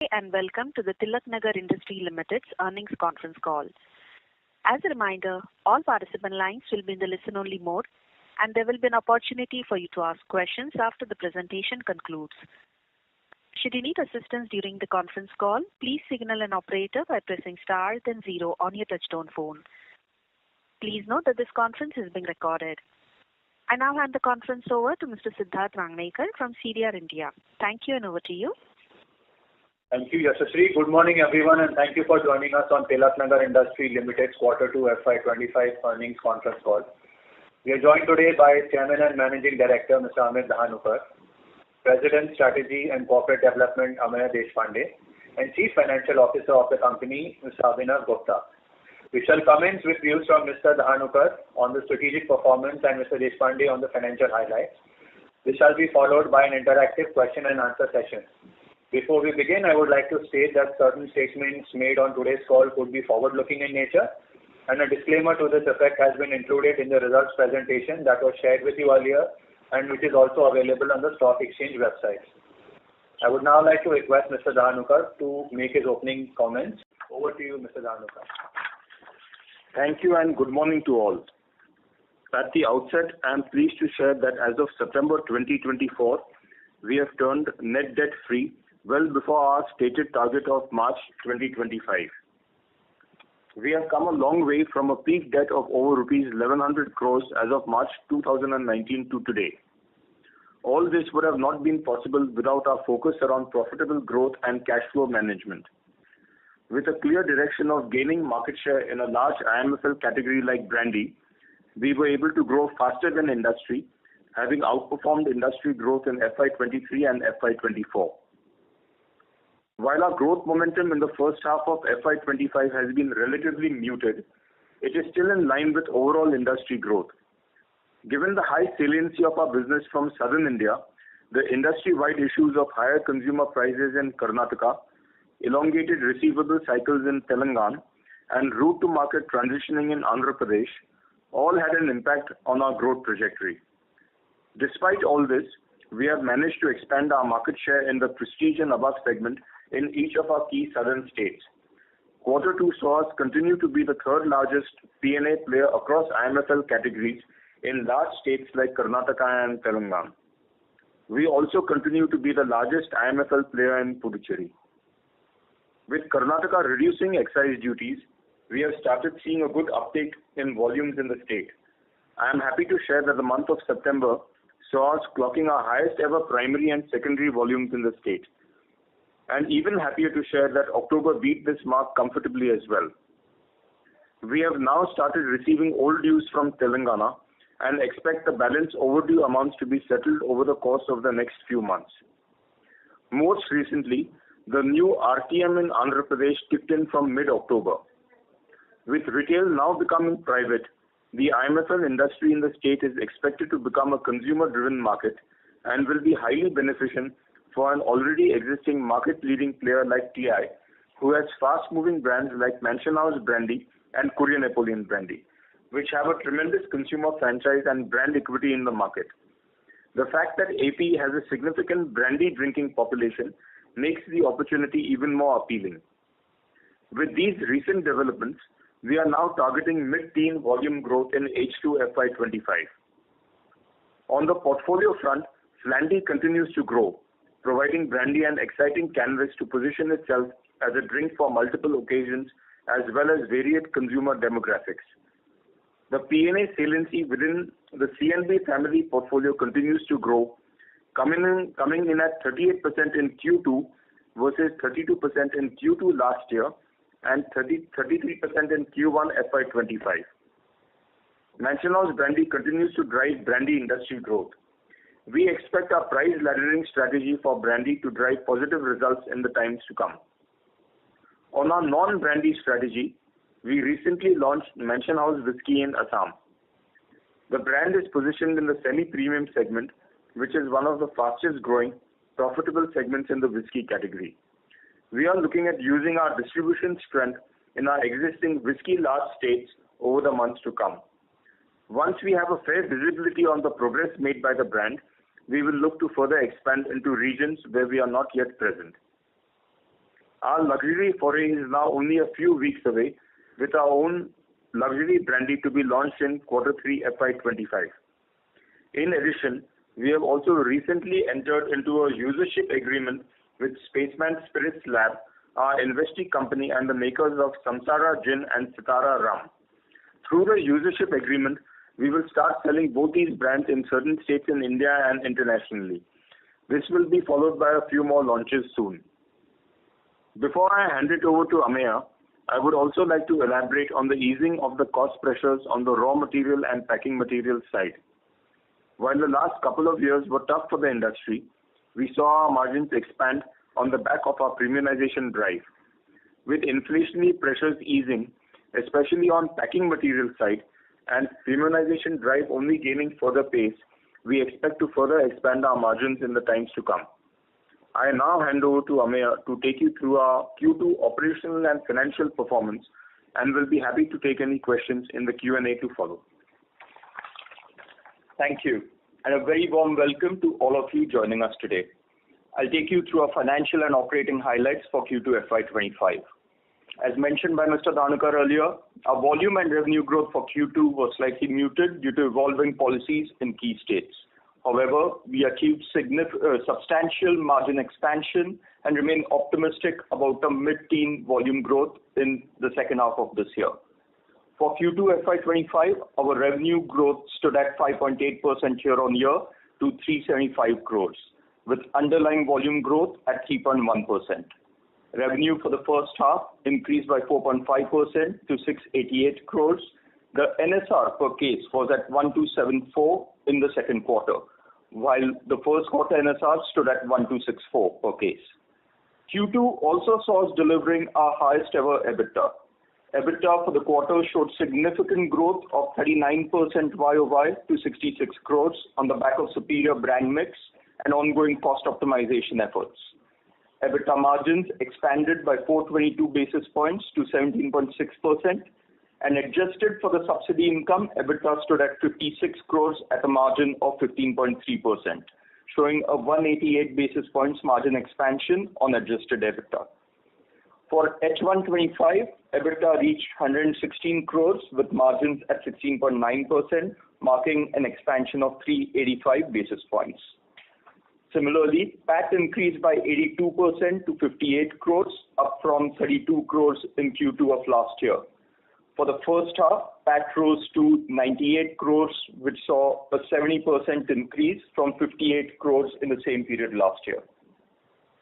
And welcome to the Tilaknagar Industries Limited's earnings conference call. As a reminder, all participant lines will be in the listen-only mode, and there will be an opportunity for you to ask questions after the presentation concludes. Should you need assistance during the conference call, please signal an operator by pressing star then 0 on your touchtone phone. Please note that this conference is being recorded. I now hand the conference over to Mr. Siddharth Rangnekar from CDR India. Thank you, and over to you. Thank you, Yashasri. Good morning, everyone, and thank you for joining us on Tilaknagar Industries Limited's Q2 FY25 earnings conference call. We are joined today by Chairman and Managing Director, Mr. Amit Dhanuka, President, Strategy and Corporate Development, Ameya Deshpande, and Chief Financial Officer of the company, Mr. Abhinav Gupta. We shall commence with views from Mr. Dhanuka on the strategic performance and Mr. Deshpande on the financial highlights. This shall be followed by an interactive question and answer session. Before we begin, I would like to state that certain statements made on today's call could be forward-looking in nature, and a disclaimer to this effect has been included in the results presentation that was shared with you earlier and which is also available on the stock exchange website. I would now like to request Mr. Dhanuka to make his opening comments. Over to you, Mr. Dhanuka. Thank you and good morning to all. At the outset, I am pleased to share that as of September 2024, we have turned net debt free well before our stated target of March 2025. We have come a long way from a peak debt of over rupees 1100 crores as of March 2019 to today. All this would have not been possible without our focus around profitable growth and cash flow management. With a clear direction of gaining market share in a large IMFL category like brandy, we were able to grow faster than industry, having outperformed industry growth in FY23 and FY24. While our growth momentum in the first half of FY25 has been relatively muted, it is still in line with overall industry growth. Given the high saliency of our business from southern India, the industry-wide issues of higher consumer prices in Karnataka, elongated receivable cycles in Telangana, and route to market transitioning in Andhra Pradesh all had an impact on our growth trajectory. Despite all this, we have managed to expand our market share in the prestige and above segment in each of our key southern states. Q2 saw us continue to be the third largest P&A player across IMFL categories in large states like Karnataka and Telangana. We also continue to be the largest IMFL player in Puducherry. With Karnataka reducing excise duties, we have started seeing a good uptake in volumes in the state. I am happy to share that the month of September saw us clocking our highest ever primary and secondary volumes in the state. And even happier to share that October beat this mark comfortably as well. We have now started receiving old dues from Telangana and expect the balance overdue amounts to be settled over the course of the next few months. Most recently, the new RTM in Andhra Pradesh kicked in from mid-October. With retail now becoming private, the IMFL industry in the state is expected to become a consumer-driven market and will be highly beneficial for an already existing market-leading player like TI, who has fast-moving brands like Mansion House Brandy and Korean Napoleon Brandy, which have a tremendous consumer franchise and brand equity in the market. The fact that AP has a significant brandy drinking population makes the opportunity even more appealing. With these recent developments, we are now targeting mid-teen volume growth in H2 FY25. On the portfolio front, Flandy continues to grow, providing brandy an exciting canvas to position itself as a drink for multiple occasions as well as varied consumer demographics. The P&A saliency within the CNB family portfolio continues to grow, coming in at 38% in Q2 versus 32% in Q2 last year and 33% in Q1 FY25. Mansion House Brandy continues to drive brandy industry growth. We expect our price laddering strategy for brandy to drive positive results in the times to come. On our non-brandy strategy, we recently launched Mansion House Whisky in Assam. The brand is positioned in the semi-premium segment, which is one of the fastest growing, profitable segments in the whisky category. We are looking at using our distribution strength in our existing whisky large states over the months to come. Once we have a fair visibility on the progress made by the brand, we will look to further expand into regions where we are not yet present. Our luxury foray is now only a few weeks away, with our own luxury brandy to be launched in Q3 FY25. In addition, we have also recently entered into a usership agreement with Spaceman Spirits Lab, our investee company and the makers of Samsara Gin and Sitara Rum. Through the usership agreement, we will start selling both these brands in certain states in India and internationally. This will be followed by a few more launches soon. Before I hand it over to Ameya, I would also like to elaborate on the easing of the cost pressures on the raw material and packing material side. While the last couple of years were tough for the industry, we saw our margins expand on the back of our premiumization drive. With inflationary pressures easing, especially on packing material side, and premiumization drive only gaining further pace, we expect to further expand our margins in the times to come. I now hand over to Ameya to take you through our Q2 operational and financial performance, and will be happy to take any questions in the Q&A to follow. Thank you, and a very warm welcome to all of you joining us today. I'll take you through our financial and operating highlights for Q2 FY25. As mentioned by Mr. Dhanukar earlier, our volume and revenue growth for Q2 was slightly muted due to evolving policies in key states. However, we achieved substantial margin expansion and remain optimistic about a mid-teen volume growth in the second half of this year. For Q2 FY25, our revenue growth stood at 5.8% year-on-year to 375 crores, with underlying volume growth at 3.1%. Revenue for the first half increased by 4.5% to 688 crores. The NSR per case was at 1274 in the second quarter, while the first quarter NSR stood at 1264 per case. Q2 also saw us delivering our highest ever EBITDA. EBITDA for the quarter showed significant growth of 39% YOY to 66 crores on the back of superior brand mix and ongoing cost optimization efforts. EBITDA margins expanded by 422 basis points to 17.6%, and adjusted for the subsidy income, EBITDA stood at 56 crores at a margin of 15.3%, showing a 188 basis points margin expansion on adjusted EBITDA. For H125, EBITDA reached 116 crores with margins at 16.9%, marking an expansion of 385 basis points. Similarly, PAT increased by 82% to 58 crores, up from 32 crores in Q2 of last year. For the first half, PAT rose to 98 crores, which saw a 70% increase from 58 crores in the same period last year.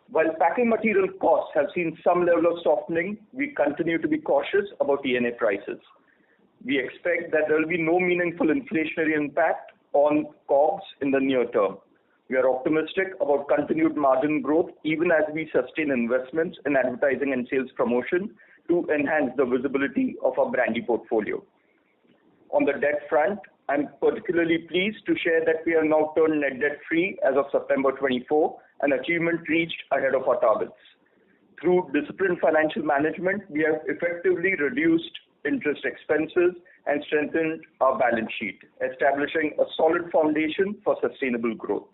While packing material costs have seen some level of softening, we continue to be cautious about ENA prices. We expect that there will be no meaningful inflationary impact on COGS in the near term. We are optimistic about continued margin growth even as we sustain investments in advertising and sales promotion to enhance the visibility of our brandy portfolio. On the debt front, I'm particularly pleased to share that we are now turned net debt free as of September 24, an achievement reached ahead of our targets. Through disciplined financial management, we have effectively reduced interest expenses and strengthened our balance sheet, establishing a solid foundation for sustainable growth.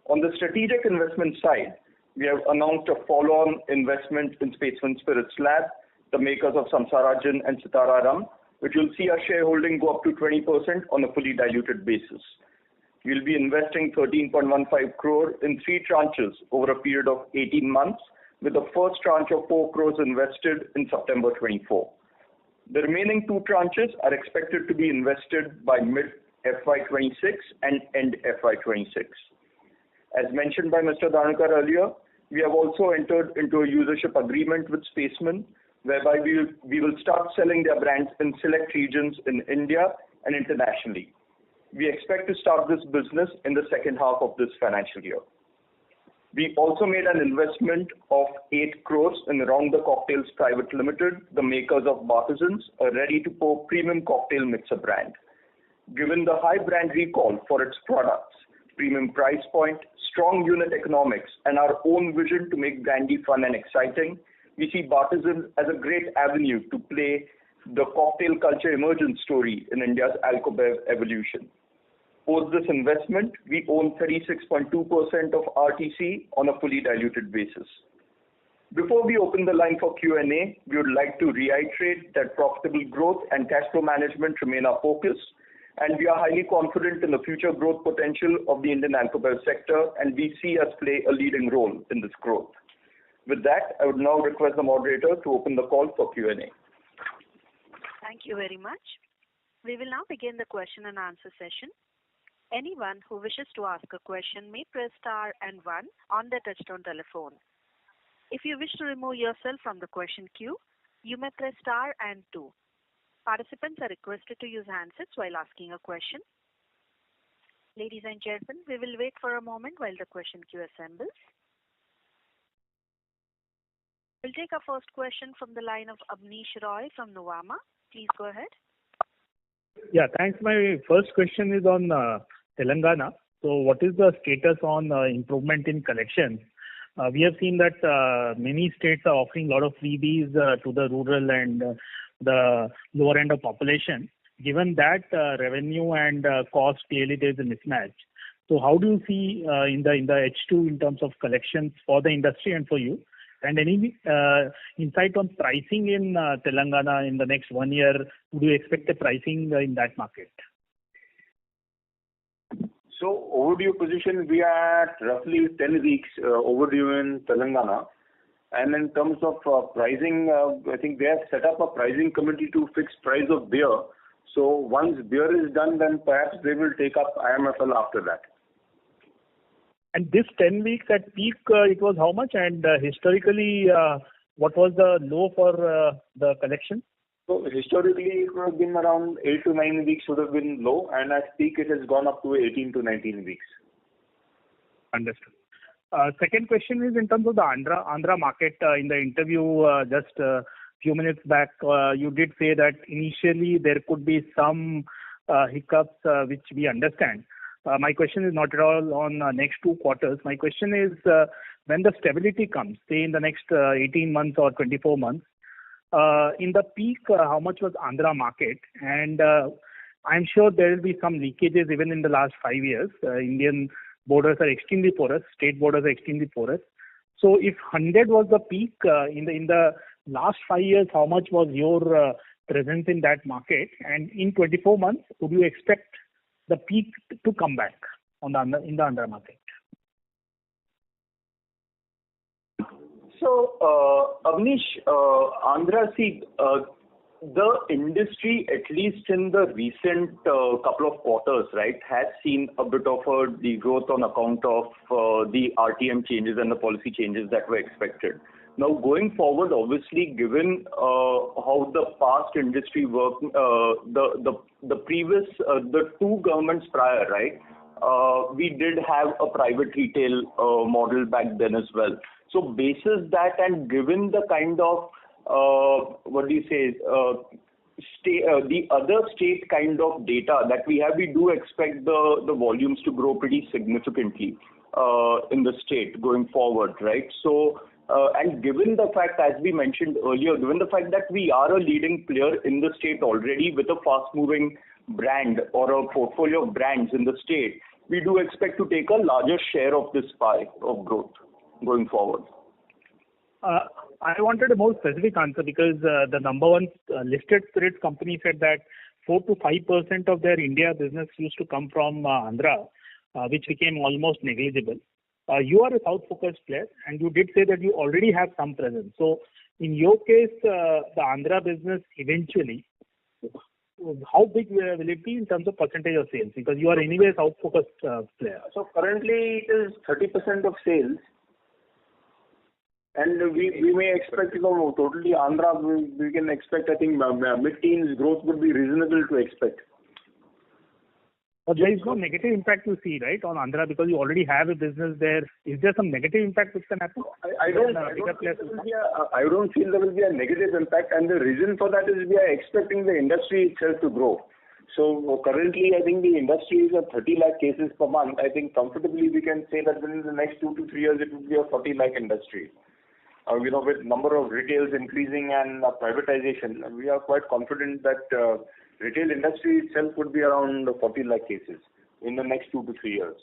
On the strategic investment side, we have announced a follow-on investment in Spaceman Spirits Lab, the makers of Samsara Gin and Sitara Rum, which will see our shareholding go up to 20% on a fully diluted basis. We will be investing 13.15 crore in 3 tranches over a period of 18 months, with the first tranche of 4 crores invested in September 24. The remaining 2 tranches are expected to be invested by mid-FY26 and end FY26. As mentioned by Mr. Dhanukar earlier, we have also entered into a usership agreement with Spaceman, whereby we will start selling their brands in select regions in India and internationally. We expect to start this business in the second half of this financial year. We also made an investment of 8 crores in Round the Cocktails Private Limited, the makers of Bartizans, a ready-to-pour premium cocktail mixer brand. Given the high brand recall for its products, premium price point, strong unit economics, and our own vision to make brandy fun and exciting, we see Bartizans as a great avenue to play the cocktail culture emergence story in India's alcobev evolution. Post this investment, we own 36.2% of RTC on a fully diluted basis. Before we open the line for Q&A, we would like to reiterate that profitable growth and cash flow management remain our focus, and we are highly confident in the future growth potential of the Indian alcohol sector, and we see us play a leading role in this growth. With that, I would now request the moderator to open the call for Q&A. Thank you very much. We will now begin the question and answer session. Anyone who wishes to ask a question may press star and 1 on their touchtone telephone. If you wish to remove yourself from the question queue, you may press star and 2. Participants are requested to use handsets while asking a question. Ladies and gentlemen, we will wait for a moment while the question queue assembles. We'll take our first question from the line of Abneesh Roy from Nuvama. Please go ahead. Yeah, thanks. My first question is on Telangana. So what is the status on improvement in collections? We have seen that many states are offering a lot of freebies to the rural and the lower end of population. Given that revenue and cost, clearly there is a mismatch. So how do you see in the H2 in terms of collections for the industry and for you? And any insight on pricing in Telangana in the next 1 year? Would you expect the pricing in that market? So overdue position, we are at roughly 10 weeks overdue in Telangana. And in terms of pricing, I think they have set up a pricing committee to fix price of beer. So once beer is done, then perhaps they will take up IMFL after that. And this 10 weeks at peak, it was how much? And historically, what was the low for the collection? So historically, it would have been around 8 to 9 weeks would have been low, and at peak it has gone up to 18 to 19 weeks. Understood. Second question is in terms of the Andhra market. In the interview just a few minutes back, you did say that initially there could be some hiccups, which we understand. My question is not at all on next 2 quarters. My question is when the stability comes, say in the next 18 months or 24 months, in the peak, how much was Andhra market? And I'm sure there will be some leakages even in the last 5 years. Indian borders are extremely porous. State borders are extremely porous. So if 100 was the peak in the last 5 years, how much was your presence in that market? And in 24 months, would you expect the peak to come back in the Andhra market? So, Abneesh, Andhra, see, the industry, at least in the recent couple of quarters, right, has seen a bit of a degrowth on account of the RTM changes and the policy changes that were expected. Now, going forward, obviously, given how the past industry worked, the previous, the 2 governments prior, right, we did have a private retail model back then as well. So, basis that and given the kind of, the other state kind of data that we have, we do expect the volumes to grow pretty significantly in the state going forward, right? So, and given the fact, as we mentioned earlier, given the fact that we are a leading player in the state already with a fast-moving brand or a portfolio of brands in the state, we do expect to take a larger share of this pie of growth going forward. I wanted a more specific answer because the number one listed spirits company said that 4 to 5% of their India business used to come from Andhra, which became almost negligible. You are a south-focused player, and you did say that you already have some presence. So, in your case, the Andhra business eventually, how big will it be in terms of percentage of sales? Because you are anyway a south-focused player. So currently it is 30% of sales. And we may expect, totally Andhra, we can expect, I think, mid-teens growth would be reasonable to expect. But there is no negative impact you see, right, on Andhra because you already have a business there. Is there some negative impact which can happen? I don't feel there will be a negative impact, and the reason for that is we are expecting the industry itself to grow. So currently, I think the industry is at 30 lakh cases per month. I think comfortably we can say that within the next 2 to 3 years it will be a 40 lakh industry. With number of retails increasing and privatization, we are quite confident that retail industry itself would be around 40 lakh cases in the next 2 to 3 years.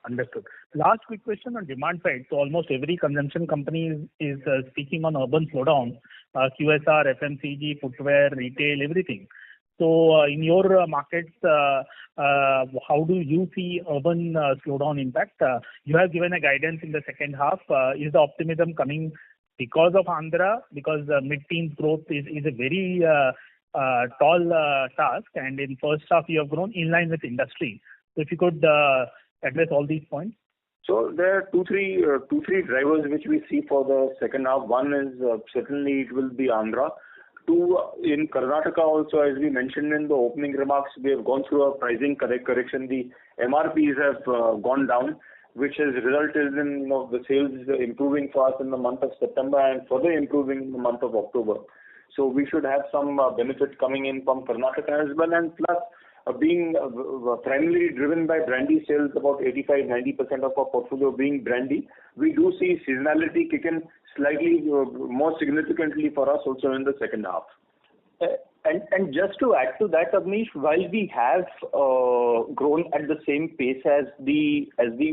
Understood. Last quick question on demand side. So almost every consumption company is speaking on urban slowdown, QSR, FMCG, footwear, retail, everything. So in your markets, how do you see urban slowdown impact? You have given a guidance in the second half. Is the optimism coming because of Andhra? Because mid-teens growth is a very tall task, and in first half you have grown in line with industry. So if you could address all these points. So there are two, three drivers which we see for the second half. One is certainly it will be Andhra. Two, in Karnataka also, as we mentioned in the opening remarks, we have gone through a pricing correction. The MRPs have gone down, which has resulted in the sales improving for us in the month of September and further improving in the month of October. So we should have some benefit coming in from Karnataka as well, and plus being primarily driven by brandy sales, about 85-90% of our portfolio being brandy, we do see seasonality kick in slightly more significantly for us also in the second half. And just to add to that, Abneesh, while we have grown at the same pace as the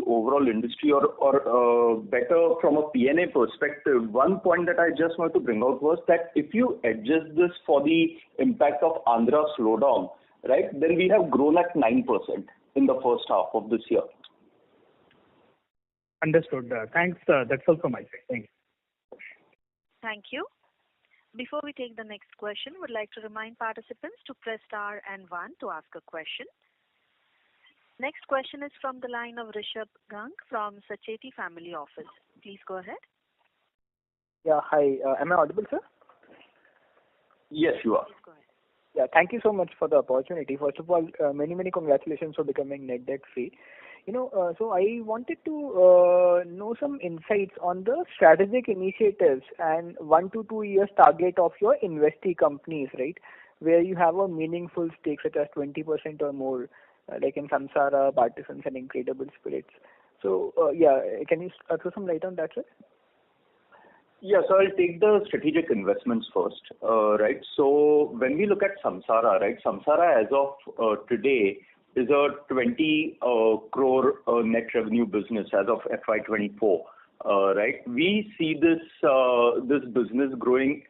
overall industry or better from a P&A perspective, one point that I just want to bring out was that if you adjust this for the impact of Andhra slowdown, right, then we have grown at 9% in the first half of this year. Understood. Thanks. That's all from my side. Thanks. Thank you. Before we take the next question, would like to remind participants to press star and 1 to ask a question. Next question is from the line of Rishabh Gang from Sacheti Family Office. Please go ahead. Yeah, hi. Am I audible, sir? Yes, you are. Please go ahead. Yeah, thank you so much for the opportunity. First of all, many congratulations for becoming net debt free. So I wanted to know some insights on the strategic initiatives and 1 to 2 years target of your investee companies, right? Where you have a meaningful stake such as 20% or more, like in Samsara, Bartisans and Incredible Spirits. So can you throw some light on that, sir? Yeah, so I'll take the strategic investments first, right? So when we look at Samsara, right, Samsara as of today is a 20 crore net revenue business as of FY24, right? We see this business growing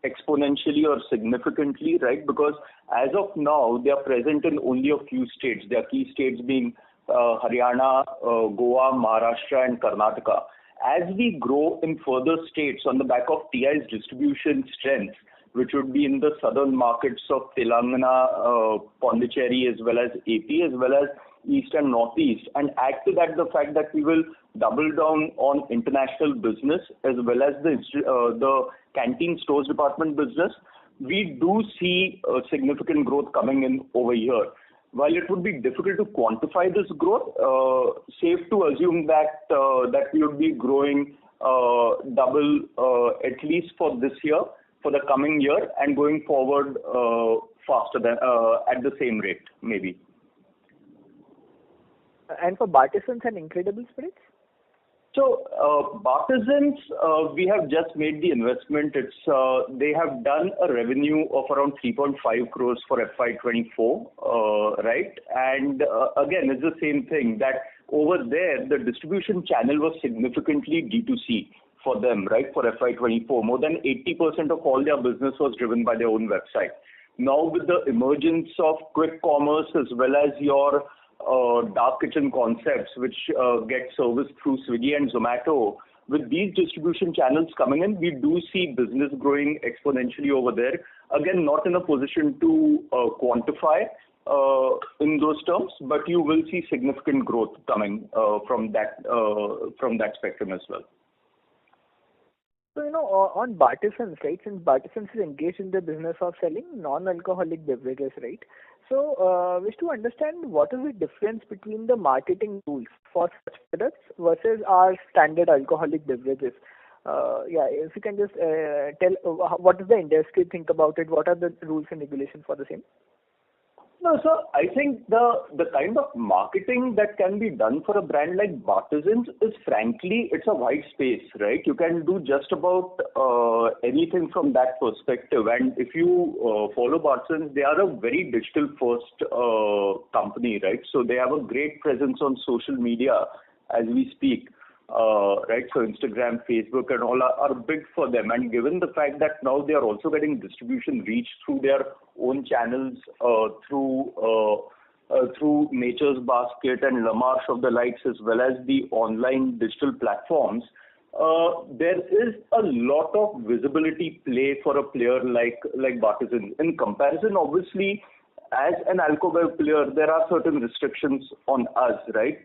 exponentially or significantly, right? Because as of now, they are present in only a few states. Their key states being Haryana, Goa, Maharashtra and Karnataka. As we grow in further states on the back of TI's distribution strength, which would be in the southern markets of Telangana, Pondicherry, as well as AP, as well as East and Northeast, and add to that the fact that we will double down on international business as well as the canteen stores department business, we do see significant growth coming in over here. While it would be difficult to quantify this growth, safe to assume that we would be growing double at least for this year, for the coming year, and going forward faster than at the same rate, maybe. And for Bartisans and Incredible Spirits? So, Bartisans, we have just made the investment. They have done a revenue of around 3.5 crores for FY24, right? And again, it's the same thing that over there, the distribution channel was significantly D2C for them, right? For FY24, more than 80% of all their business was driven by their own website. Now, with the emergence of quick commerce as well as your dark kitchen concepts, which get serviced through Swiggy and Zomato, with these distribution channels coming in, we do see business growing exponentially over there. Again, not in a position to quantify in those terms, but you will see significant growth coming from that spectrum as well. So, on Bartisans, right, since Bartisans is engaged in the business of selling non-alcoholic beverages, right? So, wish to understand what is the difference between the marketing rules for such products versus our standard alcoholic beverages. If you can just tell what does the industry think about it, what are the rules and regulations for the same? No, so I think the kind of marketing that can be done for a brand like Bartizans is frankly, it's a wide space, right? You can do just about anything from that perspective. And if you follow Bartizans, they are a very digital first company, right? So they have a great presence on social media as we speak. Right, so Instagram, Facebook and all are big for them, and given the fact that now they are also getting distribution reach through their own channels, through Nature's Basket and La Marche of the likes, as well as the online digital platforms, there is a lot of visibility play for a player like Bartizans. In comparison, obviously, as an alcohol player, there are certain restrictions on us, right,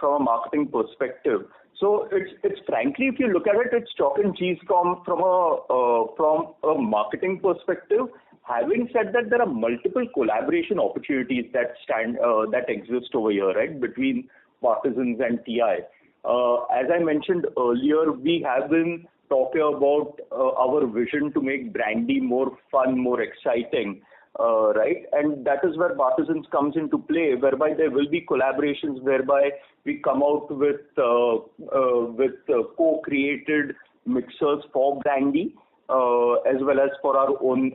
from a marketing perspective. So it's frankly, if you look at it, it's chalk and cheese from a marketing perspective. Having said that, there are multiple collaboration opportunities that exist over here, right, between Bartizans and TI. As I mentioned earlier, we have been talking about our vision to make brandy more fun, more exciting. Right, and that is where Bartizans comes into play, whereby there will be collaborations whereby we come out with co-created mixers for brandy, as well as for our own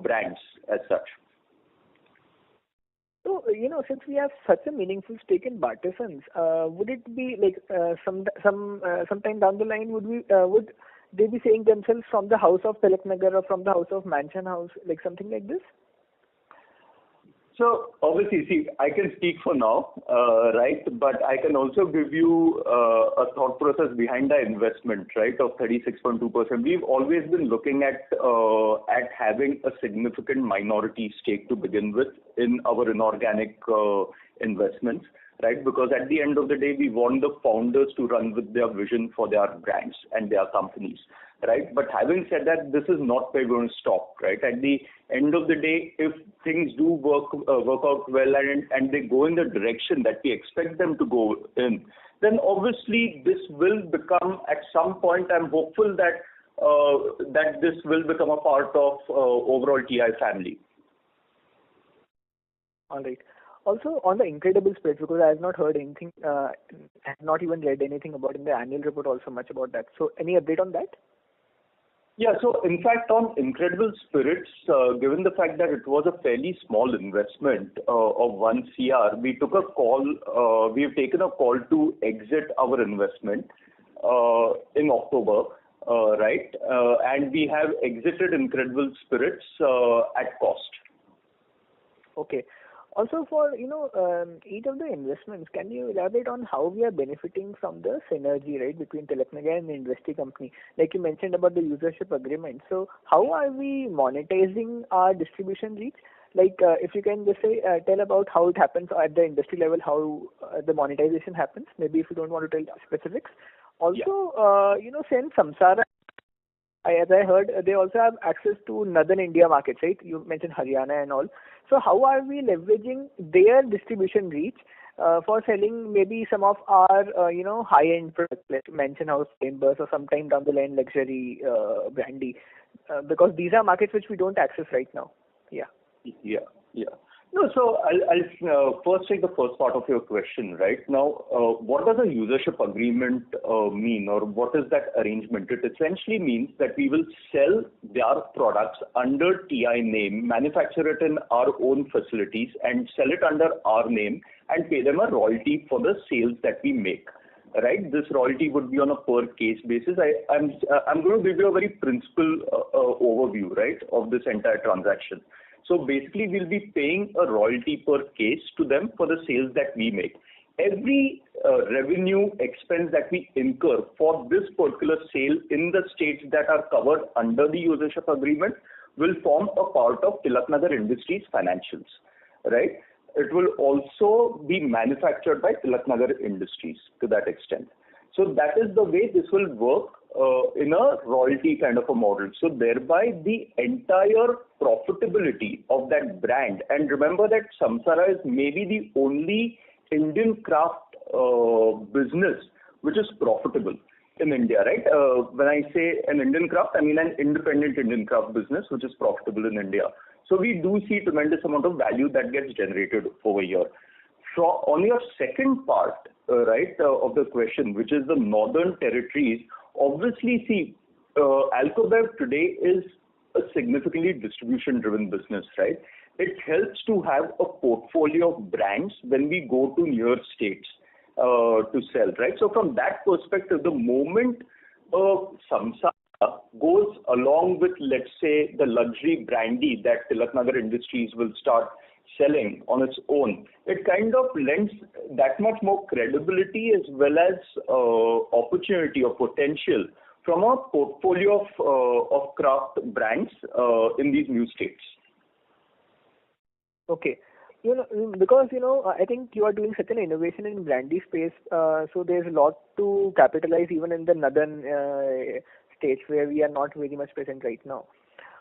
brands as such. So, since we have such a meaningful stake in Bartizans, would it be like sometime down the line would they be saying themselves from the house of Tilaknagar or from the house of Mansion House, like something like this? So obviously, see, I can speak for now, right? But I can also give you a thought process behind the investment, right, of 36.2%. We've always been looking at having a significant minority stake to begin with in our inorganic investments, right? Because at the end of the day, we want the founders to run with their vision for their brands and their companies, right? But having said that, this is not where we're going to stop, right? At the end of the day, if things do work out well and they go in the direction that we expect them to go in, then obviously this will become, at some point, I'm hopeful that that this will become a part of overall TI family. All right. Also, on the incredible spreads, because I have not heard anything, I have not even read anything about in the annual report also much about that. So, any update on that? Yeah, so in fact on Incredible Spirits, given the fact that it was a fairly small investment of 1 CR, we took a call, we have taken a call to exit our investment in October, right? And we have exited Incredible Spirits at cost. Okay. Also, for each of the investments, can you elaborate on how we are benefiting from the synergy, right, between Tilaknagar and the industry company? Like you mentioned about the usership agreement. So, how are we monetizing our distribution reach? Like, if you can just say, tell about how it happens at the industry level, how the monetization happens. Maybe if you don't want to tell specifics. Also, since Samsara, as I heard, they also have access to northern India markets, right? You mentioned Haryana and all. So how are we leveraging their distribution reach for selling maybe some of our, high-end products like Mansion House Chambers or sometime down the line luxury brandy? Because these are markets which we don't access right now. Yeah. No, so I'll first take the first part of your question, right? Now, what does a usership agreement mean, or what is that arrangement? It essentially means that we will sell their products under TI name, manufacture it in our own facilities and sell it under our name and pay them a royalty for the sales that we make. Right, this royalty would be on a per case basis. I'm going to give you a very principal overview, right, of this entire transaction. So basically, we'll be paying a royalty per case to them for the sales that we make. Every revenue expense that we incur for this particular sale in the states that are covered under the usership agreement will form a part of Tilaknagar Industries financials, right? It will also be manufactured by Tilaknagar Industries to that extent. So that is the way this will work in a royalty kind of a model. So thereby the entire profitability of that brand, and remember that Samsara is maybe the only Indian craft business which is profitable in India, right? When I say an Indian craft, I mean an independent Indian craft business which is profitable in India. So we do see tremendous amount of value that gets generated over here. So on your second part, of the question, which is the northern territories, obviously see, Alcobev today is a significantly distribution-driven business, right? It helps to have a portfolio of brands when we go to newer states to sell, right? So from that perspective, the moment Samsara goes along with, let's say, the luxury brandy that Tilaknagar Industries will start selling on its own, it kind of lends that much more credibility as well as opportunity or potential from a portfolio of craft brands in these new states. Okay. Because, I think you are doing such an innovation in brandy space, so there's a lot to capitalize even in the northern states where we are not very much present right now.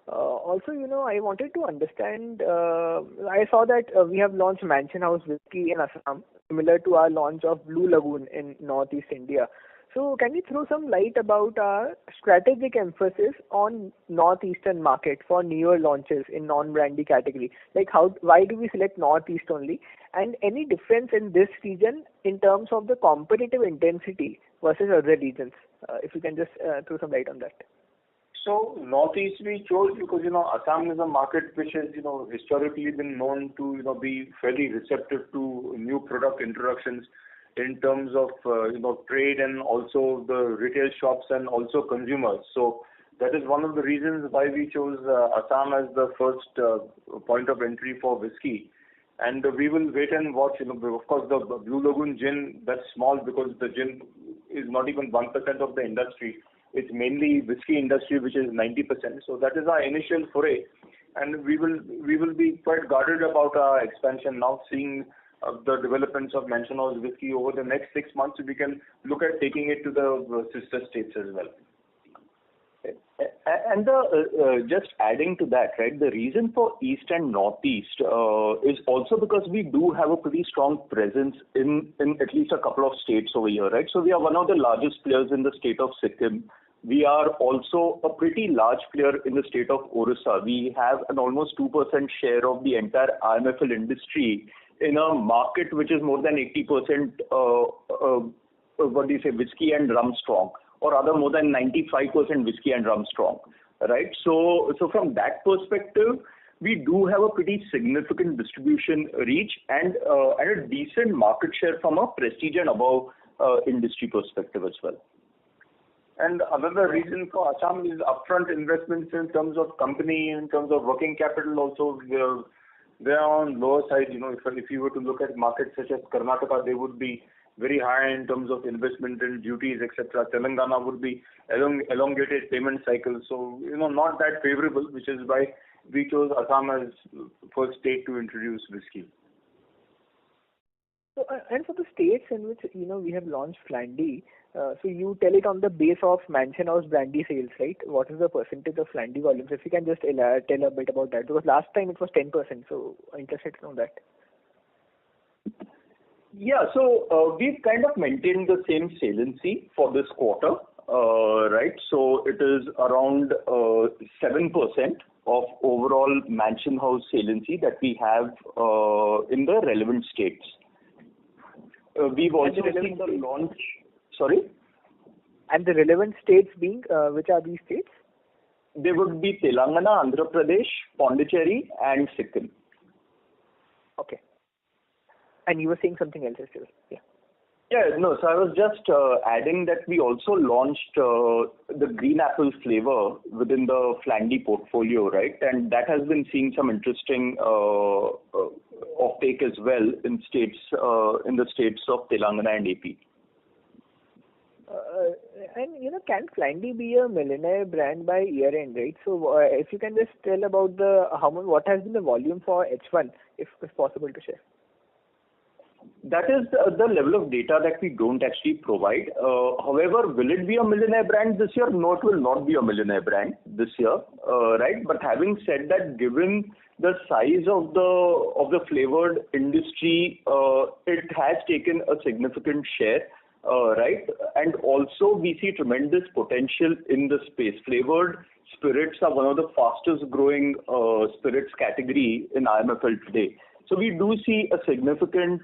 Also, I wanted to understand, I saw that we have launched Mansion House Whiskey in Assam, similar to our launch of Blue Lagoon in Northeast India. So can you throw some light about our strategic emphasis on northeastern market for newer launches in non-brandy category? Like why do we select northeast only? And any difference in this region in terms of the competitive intensity versus other regions? If you can just throw some light on that. So Northeast we chose because Assam is a market which has historically been known to be fairly receptive to new product introductions in terms of trade and also the retail shops and also consumers. So that is one of the reasons why we chose Assam as the first point of entry for whiskey. And we will wait and watch. Of course, the Blue Lagoon gin, that's small because the gin is not even 1% of the industry. It's mainly whiskey industry, which is 90%. So that is our initial foray, and we will be quite guarded about our expansion now. Seeing the developments of Mansion House Whiskey over the next 6 months, we can look at taking it to the sister states as well. And just adding to that, right, the reason for East and Northeast is also because we do have a pretty strong presence in at least a couple of states over here, right? So we are one of the largest players in the state of Sikkim. We are also a pretty large player in the state of Orissa. We have an almost 2% share of the entire IMFL industry in a market which is more than 80% whiskey and rum strong, or rather more than 95% whiskey and rum strong, right? So from that perspective, we do have a pretty significant distribution reach and a decent market share from a prestige and above industry perspective as well. And another reason for Assam is upfront investments in terms of company, in terms of working capital also. They are on lower side. If you were to look at markets such as Karnataka, they would be very high in terms of investment in duties, etc. Telangana would be elongated payment cycles, so not that favorable, which is why we chose Assam as first state to introduce whiskey. So, and for the states in which we have launched Flandy, so you tell it on the base of Mansion House brandy sales, right? What is the percentage of Flandy volumes? If you can just tell a bit about that, because last time it was 10%, so I'm interested to know that. Yeah, so we've kind of maintained the same saliency for this quarter, right? So it is around 7% of overall Mansion House saliency that we have in the relevant states. We've also seen the launch. Sorry? And the relevant states being, which are these states? They would be Telangana, Andhra Pradesh, Pondicherry, and Sikkim. Okay. And you were saying something else, yeah. Yeah, no, so I was just adding that we also launched the green apple flavor within the Flandy portfolio, right? And that has been seeing some interesting offtake as well in the states of Telangana and AP. And can Flandy be a millionaire brand by year end, right? So if you can just tell about what has been the volume for H1, if possible to share. That is the level of data that we don't actually provide. However, will it be a millionaire brand this year? No, it will not be a millionaire brand this year, right? But having said that, given the size of the flavored industry, it has taken a significant share right? And also we see tremendous potential in the space. Flavored spirits are one of the fastest growing spirits category in IMFL today. So we do see a significant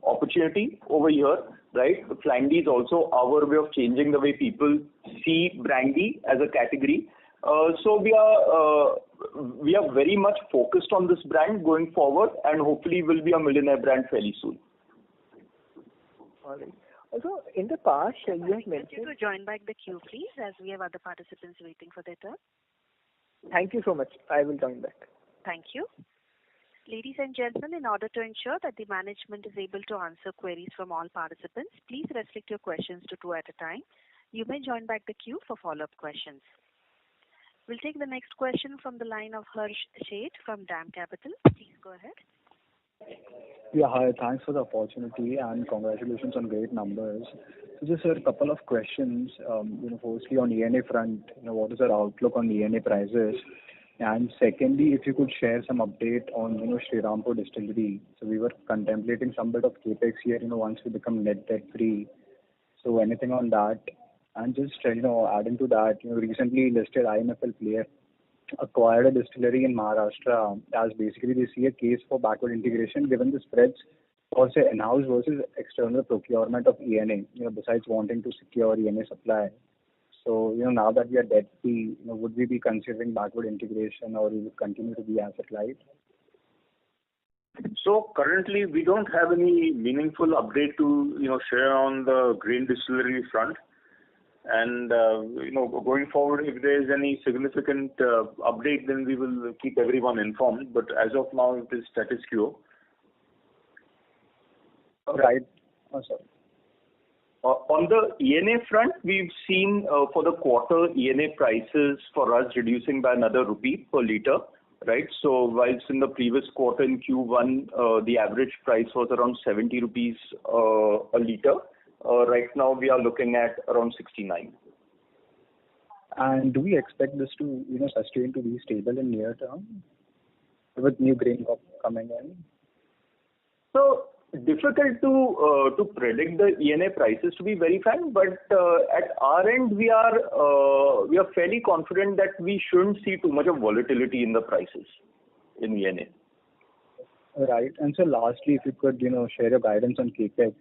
opportunity over here, right? Flandy is also our way of changing the way people see brandy as a category. So we are very much focused on this brand going forward, and hopefully will be a millionaire brand fairly soon. All right. Also, in the past, you have mentioned... Could you join back the queue, please, as we have other participants waiting for their turn? Thank you so much. I will join back. Thank you. Ladies and gentlemen, in order to ensure that the management is able to answer queries from all participants, please restrict your questions to 2 at a time. You may join back the queue for follow-up questions. We'll take the next question from the line of Harsh Sheth from DAM Capital. Please go ahead. Yeah, hi. Thanks for the opportunity and congratulations on great numbers. So just a couple of questions. Firstly on ENA front, what is our outlook on ENA prices? And secondly, if you could share some update on, Sri Rampur distillery. So we were contemplating some bit of capex here, once we become net debt free. So anything on that? And just, adding to that, recently listed IMFL player acquired a distillery in Maharashtra as basically they see a case for backward integration given the spreads for say in-house versus external procurement of ENA, besides wanting to secure ENA supply. So, now that we are debt free, would we be considering backward integration or we would continue to be asset light? So currently we don't have any meaningful update to share on the grain distillery front. And going forward, if there is any significant update, then we will keep everyone informed. But as of now, it is status quo. Right. Oh, sorry. On the ENA front, we've seen for the quarter ENA prices for us reducing by another rupee per liter, right? So whilst in the previous quarter in Q1, the average price was around 70 rupees a liter. Right now we are looking at around 69. And do we expect this to sustain to be stable in near term with new grain crop coming in? So difficult to predict the ENA prices, to be very frank, but at our end we are fairly confident that we shouldn't see too much of volatility in the prices in ENA. Right. And so lastly, if you could share your guidance on capex.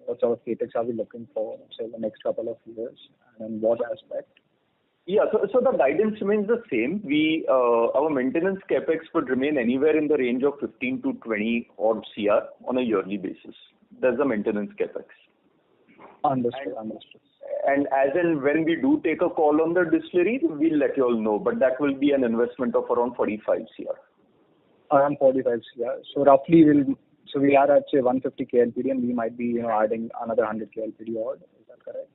What sort of capex are we looking for, say, the next couple of years, and in what aspect? Yeah, so the guidance remains the same. Our maintenance capex would remain anywhere in the range of 15 to 20 odd CR on a yearly basis. That's the maintenance capex. Understood. And as and when we do take a call on the distillery, we'll let you all know. But that will be an investment of around 45 CR. Around 45 CR. So roughly we are at say 150 KLPD and we might be adding another 100 KLPD odd. Is that correct?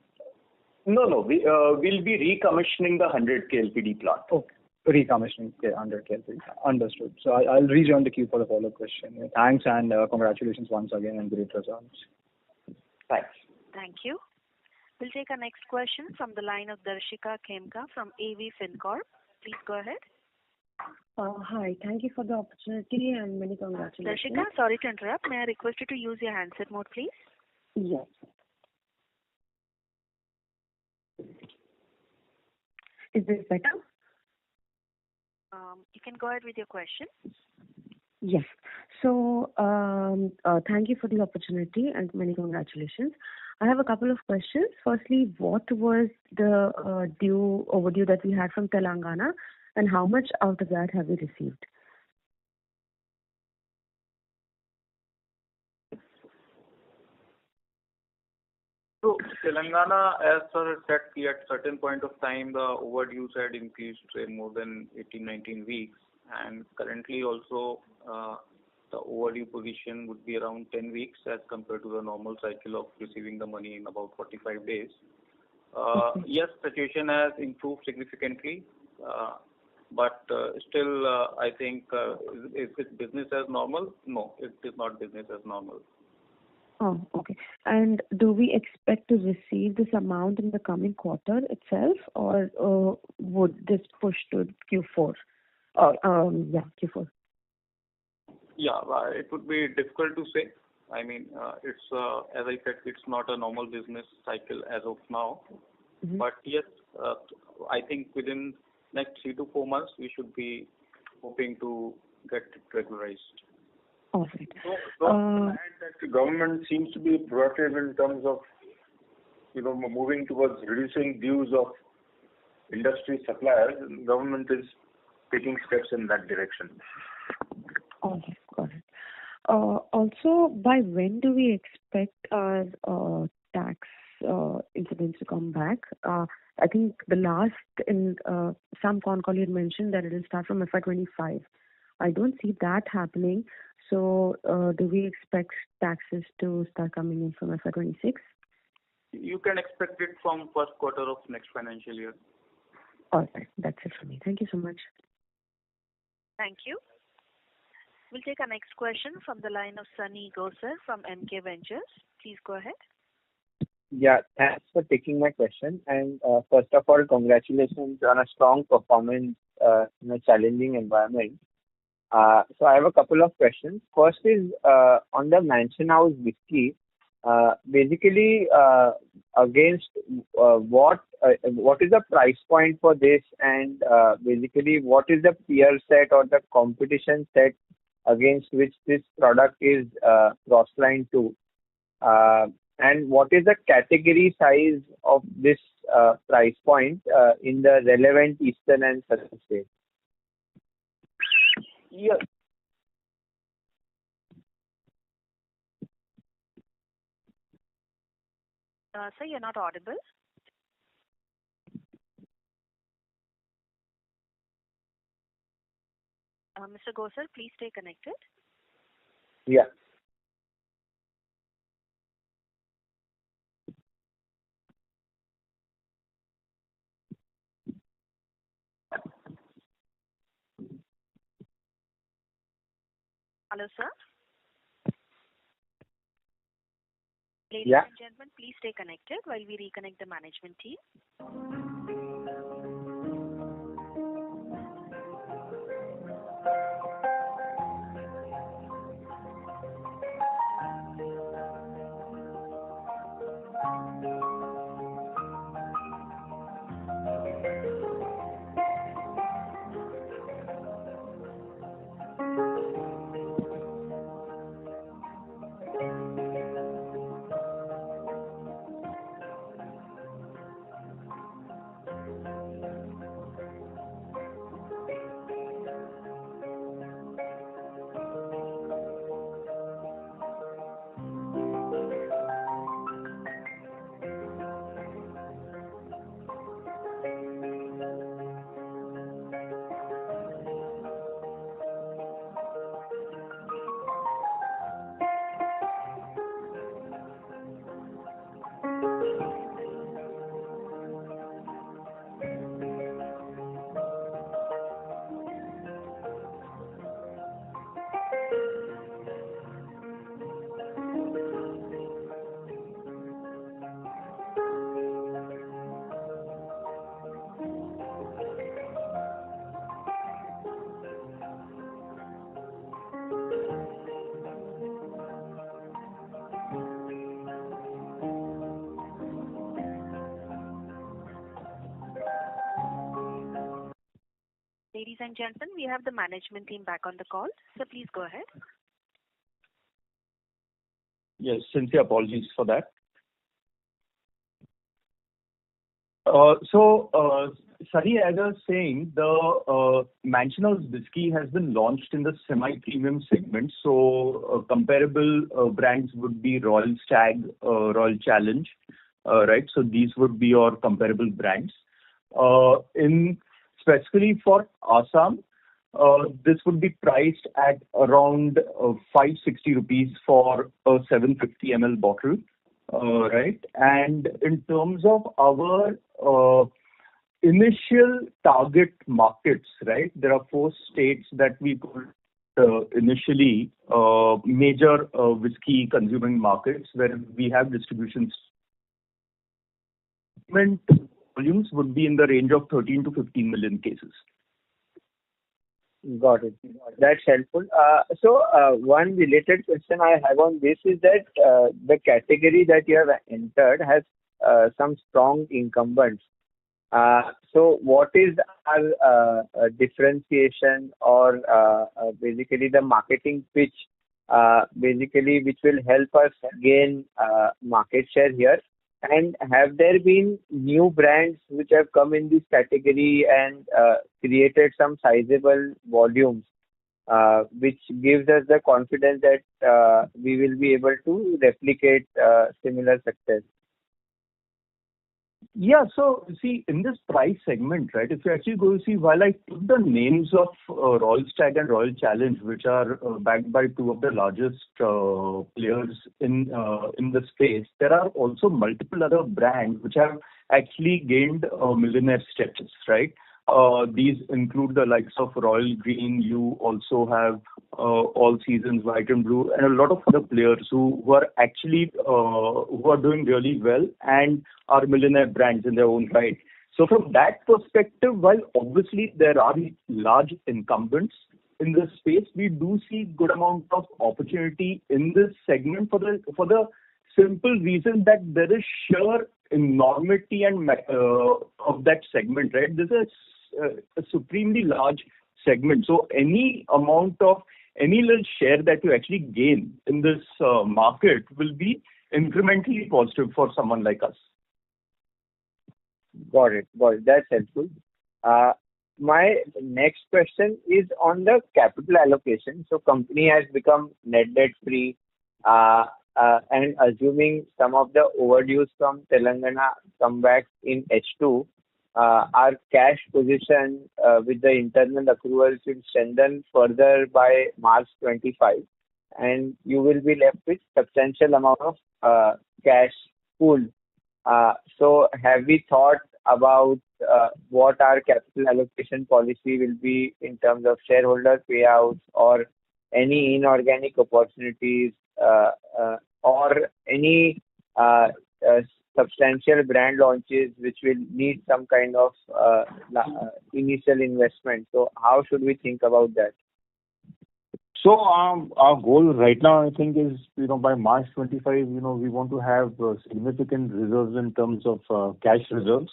No. We'll be recommissioning the 100 KLPD plant. Okay. Recommissioning 100 KLPD. Understood. So I'll rejoin the queue for the follow-up question. Thanks and congratulations once again on great results. Thanks. Thank you. We'll take our next question from the line of Darshika Khemka from AV FinCorp. Please go ahead. Hi. Thank you for the opportunity and many congratulations. Darshika, sorry to interrupt. May I request you to use your handset mode, please? Yes. Is this better? You can go ahead with your question. Yes. So, thank you for the opportunity and many congratulations. I have a couple of questions. Firstly, what was the overdue that we had from Telangana, and how much out of that have we received? So Telangana, as sir said, at certain point of time, the overdues had increased more than 18-19 weeks, and currently also the overdue position would be around 10 weeks as compared to the normal cycle of receiving the money in about 45 days. Yes, situation has improved significantly, but still, I think, is it business as normal? No, it is not business as normal. Oh, okay. And do we expect to receive this amount in the coming quarter itself, or would this push to Q4? Q4. Yeah, it would be difficult to say, I mean, it's as I said, it's not a normal business cycle as of now. Mm-hmm. But yes, I think within next 3 to 4 months, we should be hoping to get it regularized. All right. So add that the government seems to be proactive in terms of, moving towards reducing dues of industry suppliers. Government is taking steps in that direction. All right. Got it. Also, by when do we expect our tax incidents to come back? I think the last in some con call you had mentioned that it will start from FY25. I don't see that happening. So, do we expect taxes to start coming in from FY26? You can expect it from first quarter of next financial year. All right. That's it for me. Thank you so much. Thank you. We'll take our next question from the line of Sunny Gosar from MK Ventures. Please go ahead. Yeah, thanks for taking my question. And first of all, congratulations on a strong performance in a challenging environment. So I have a couple of questions. First is on the Mansion House whiskey. Basically, against what is the price point for this, and basically what is the peer set or the competition set against which this product is cross-lined to? And what is the category size of this price point in the relevant eastern and southern states? Yes. Sir, you're not audible. Mr. Gosar, please stay connected. Yeah. Hello, sir. Ladies Yeah. and gentlemen, please stay connected while we reconnect the management team. Ladies and gentlemen, we have the management team back on the call. So please go ahead. Yes, sincere apologies for that. Sunny, as I was saying, the Mansion House whiskey has been launched in the semi-premium segment. So comparable brands would be Royal Stag, Royal Challenge, right? So these would be your comparable brands. Specifically for Assam, this would be priced at around 560 rupees for a 750 ml bottle, right? And in terms of our initial target markets, right, there are 4 states that we could initially major whiskey consuming markets where we have distributions. Volumes would be in the range of 13 to 15 million cases. Got it. That's helpful. One related question I have on this is that the category that you have entered has some strong incumbents. What is our differentiation or basically the marketing pitch, basically which will help us gain market share here? And have there been new brands which have come in this category and created some sizable volumes, which gives us the confidence that we will be able to replicate similar success? Yeah. So see, in this price segment, right, if you actually go to see, while I took the names of Royal Stag and Royal Challenge, which are backed by two of the largest players in the space, there are also multiple other brands which have actually gained millionaire status, right? These include the likes of Royal Green. You also have All Seasons White and Blue, and a lot of other players who are actually who are doing really well and are millionaire brands in their own right. So from that perspective, while obviously there are large incumbents in this space, we do see good amount of opportunity in this segment for the simple reason that there is sheer enormity and of that segment, right? This is a supremely large segment. So any amount of any little share that you actually gain in this market will be incrementally positive for someone like us. Got it. That's helpful. My next question is on the capital allocation. So company has become net debt free, and assuming some of the overdues from Telangana come back in H2, our cash position with the internal accruals will strengthen further by March 25, and you will be left with substantial amount of cash pool. So have we thought about what our capital allocation policy will be in terms of shareholder payouts or any inorganic opportunities or any substantial brand launches which will need some kind of initial investment? So how should we think about that? So our goal right now, I think, is by March 25, we want to have significant reserves in terms of cash reserves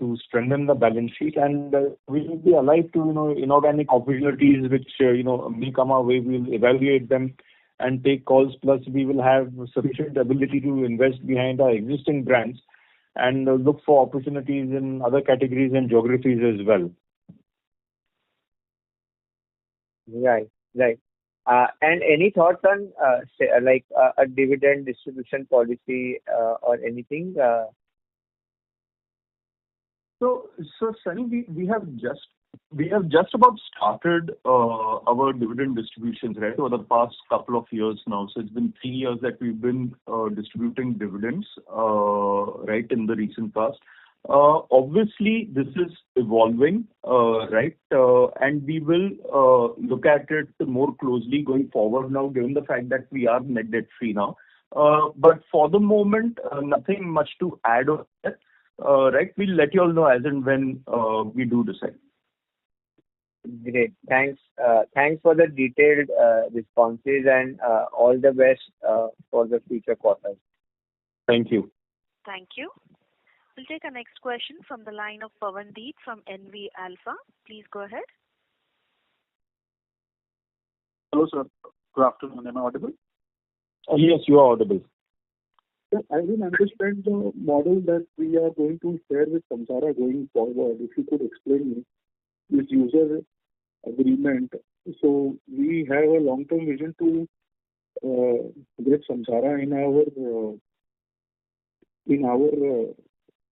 to strengthen the balance sheet, and we will be alive to inorganic opportunities which may come our way. We will evaluate them and take calls. Plus, we will have sufficient ability to invest behind our existing brands and look for opportunities in other categories and geographies as well. Right. And any thoughts on a dividend distribution policy or anything? So Sunny, we have just about started our dividend distributions, right, over the past couple of years now. So it's been 3 years that we've been distributing dividends, right, in the recent past. Obviously, this is evolving, right, and we will look at it more closely going forward now, given the fact that we are net debt free now. But for the moment, nothing much to add on that. Right, we'll let you all know as and when we do decide. Great. Thanks for the detailed responses, and all the best for the future quarters. Thank you. Thank you. We'll take our next question from the line of Pawandeep from NV Alpha. Please go ahead. Hello, sir. Good afternoon. Am I audible? Yes, you are audible. I will understand the model that we are going to share with Samsara going forward. If you could explain me this user agreement. So we have a long-term vision to get Samsara in our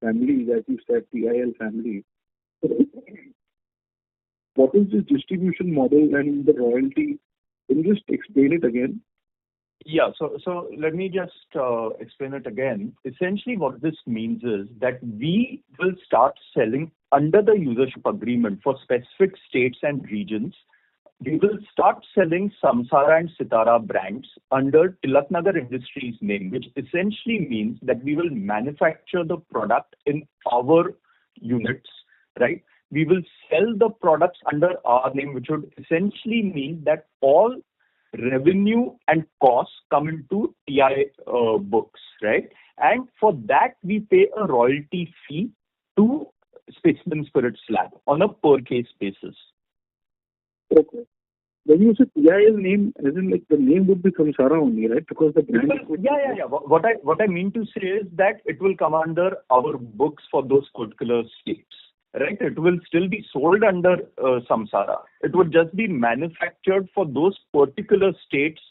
family, that you said, TIL family. What is the distribution model and the royalty? Can you just explain it again? Yeah, so let me just explain it again. Essentially, what this means is that we will start selling under the usership agreement for specific states and regions. We will start selling Samsara and Sitara brands under Tilaknagar Industries name, which essentially means that we will manufacture the product in our units, right? we will sell the products under our name, which would essentially mean that all revenue and costs come into TI books, right? And for that, we pay a royalty fee to Specimen Spirits Lab on a per case basis. Okay. When you say TIL name, as in like the name would be Samsara only, right? Because the brand. Yeah. What I mean to say is that it will come under our books for those particular states, right? It will still be sold under Samsara. It would just be manufactured for those particular states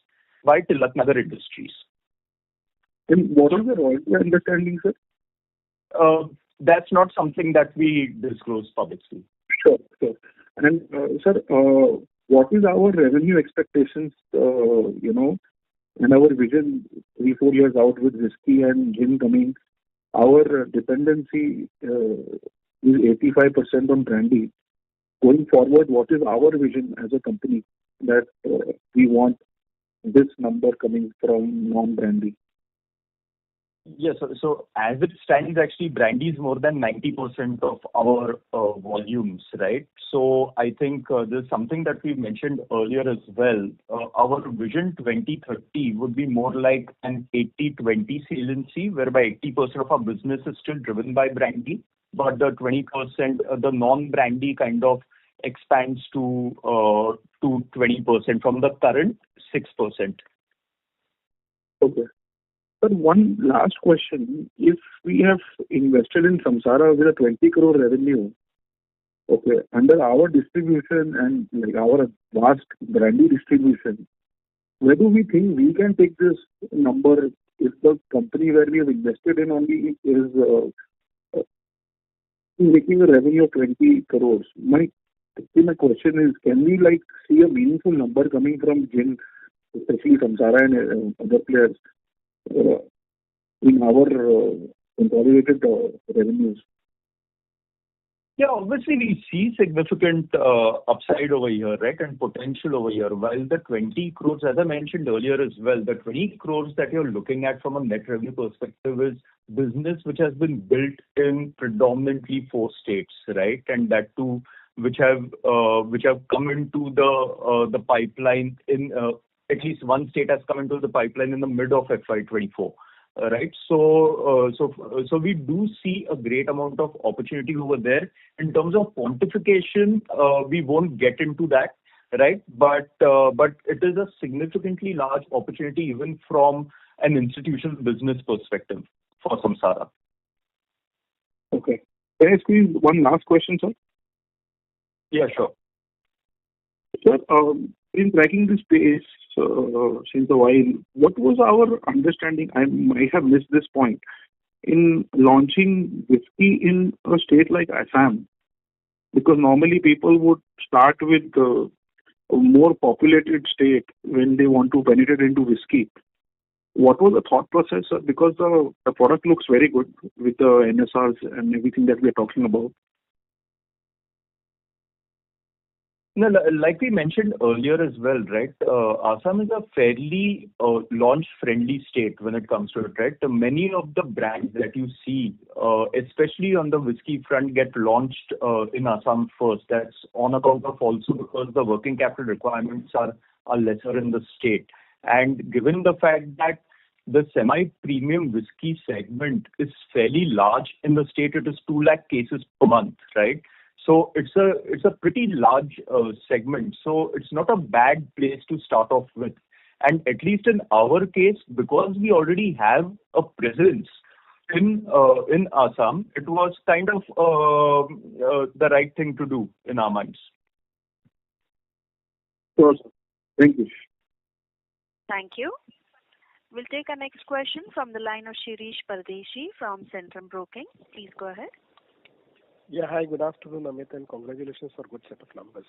by Tilaknagar Industries. And what is the royalty understanding, sir? That's not something that we disclose publicly. Sure. And sir, what is our revenue expectations, and our vision 3-4 years out with whiskey and gin coming? Our dependency is 85% on brandy. Going forward, what is our vision as a company that we want this number coming from non-brandy? Yes. So as it stands, actually, brandy is more than 90% of our volumes, right? So I think there's something that we mentioned earlier as well. Our vision 2030 would be more like an 80-20 saliency, whereby 80% of our business is still driven by brandy, but the 20%, the non-brandy kind of expands to 20% from the current 6%. Okay. But one last question. If we have invested in Samsara with a 20 crore revenue, okay, under our distribution and like our vast brandy distribution, where do we think we can take this number if the company where we have invested in only is making a revenue of 20 crores? My question is, can we like see a meaningful number coming from gin, especially Samsara and other players, in our consolidated revenues? Yeah, obviously we see significant upside over here, right, and potential over here. While the 20 crores, as I mentioned earlier as well, the 20 crores that you're looking at from a net revenue perspective is business which has been built in predominantly 4 states, right, and that too which have come into the pipeline in at least one state has come into the pipeline in the mid of FY24. Right. So we do see a great amount of opportunity over there. In terms of quantification, we won't get into that, right? But it is a significantly large opportunity even from an institutional business perspective for Samsara. Okay. Can I squeeze one last question, sir? Yeah, sure. Sir, in tracking this space since a while, what was our understanding? I might have missed this point. In launching whiskey in a state like Assam, because normally people would start with a more populated state when they want to penetrate into whiskey. What was the thought process, sir? Because the product looks very good with the NSRs and everything that we are talking about. No, like we mentioned earlier as well, right? Assam is a fairly launch-friendly state when it comes to it, right? Many of the brands that you see, especially on the whiskey front, get launched in Assam first. That's on account of also because the working capital requirements are lesser in the state. And given the fact that the semi-premium whiskey segment is fairly large in the state, it is 2 lakh cases per month, right? So it's a pretty large segment. So it's not a bad place to start off with. And at least in our case, because we already have a presence in Assam, it was kind of the right thing to do in our minds. Sure, sir. Thank you. Thank you. We'll take our next question from the line of Shirish Pardeshi from Centrum Broking. Please go ahead. Yeah, hi, good afternoon, Amit, and congratulations for good set of numbers.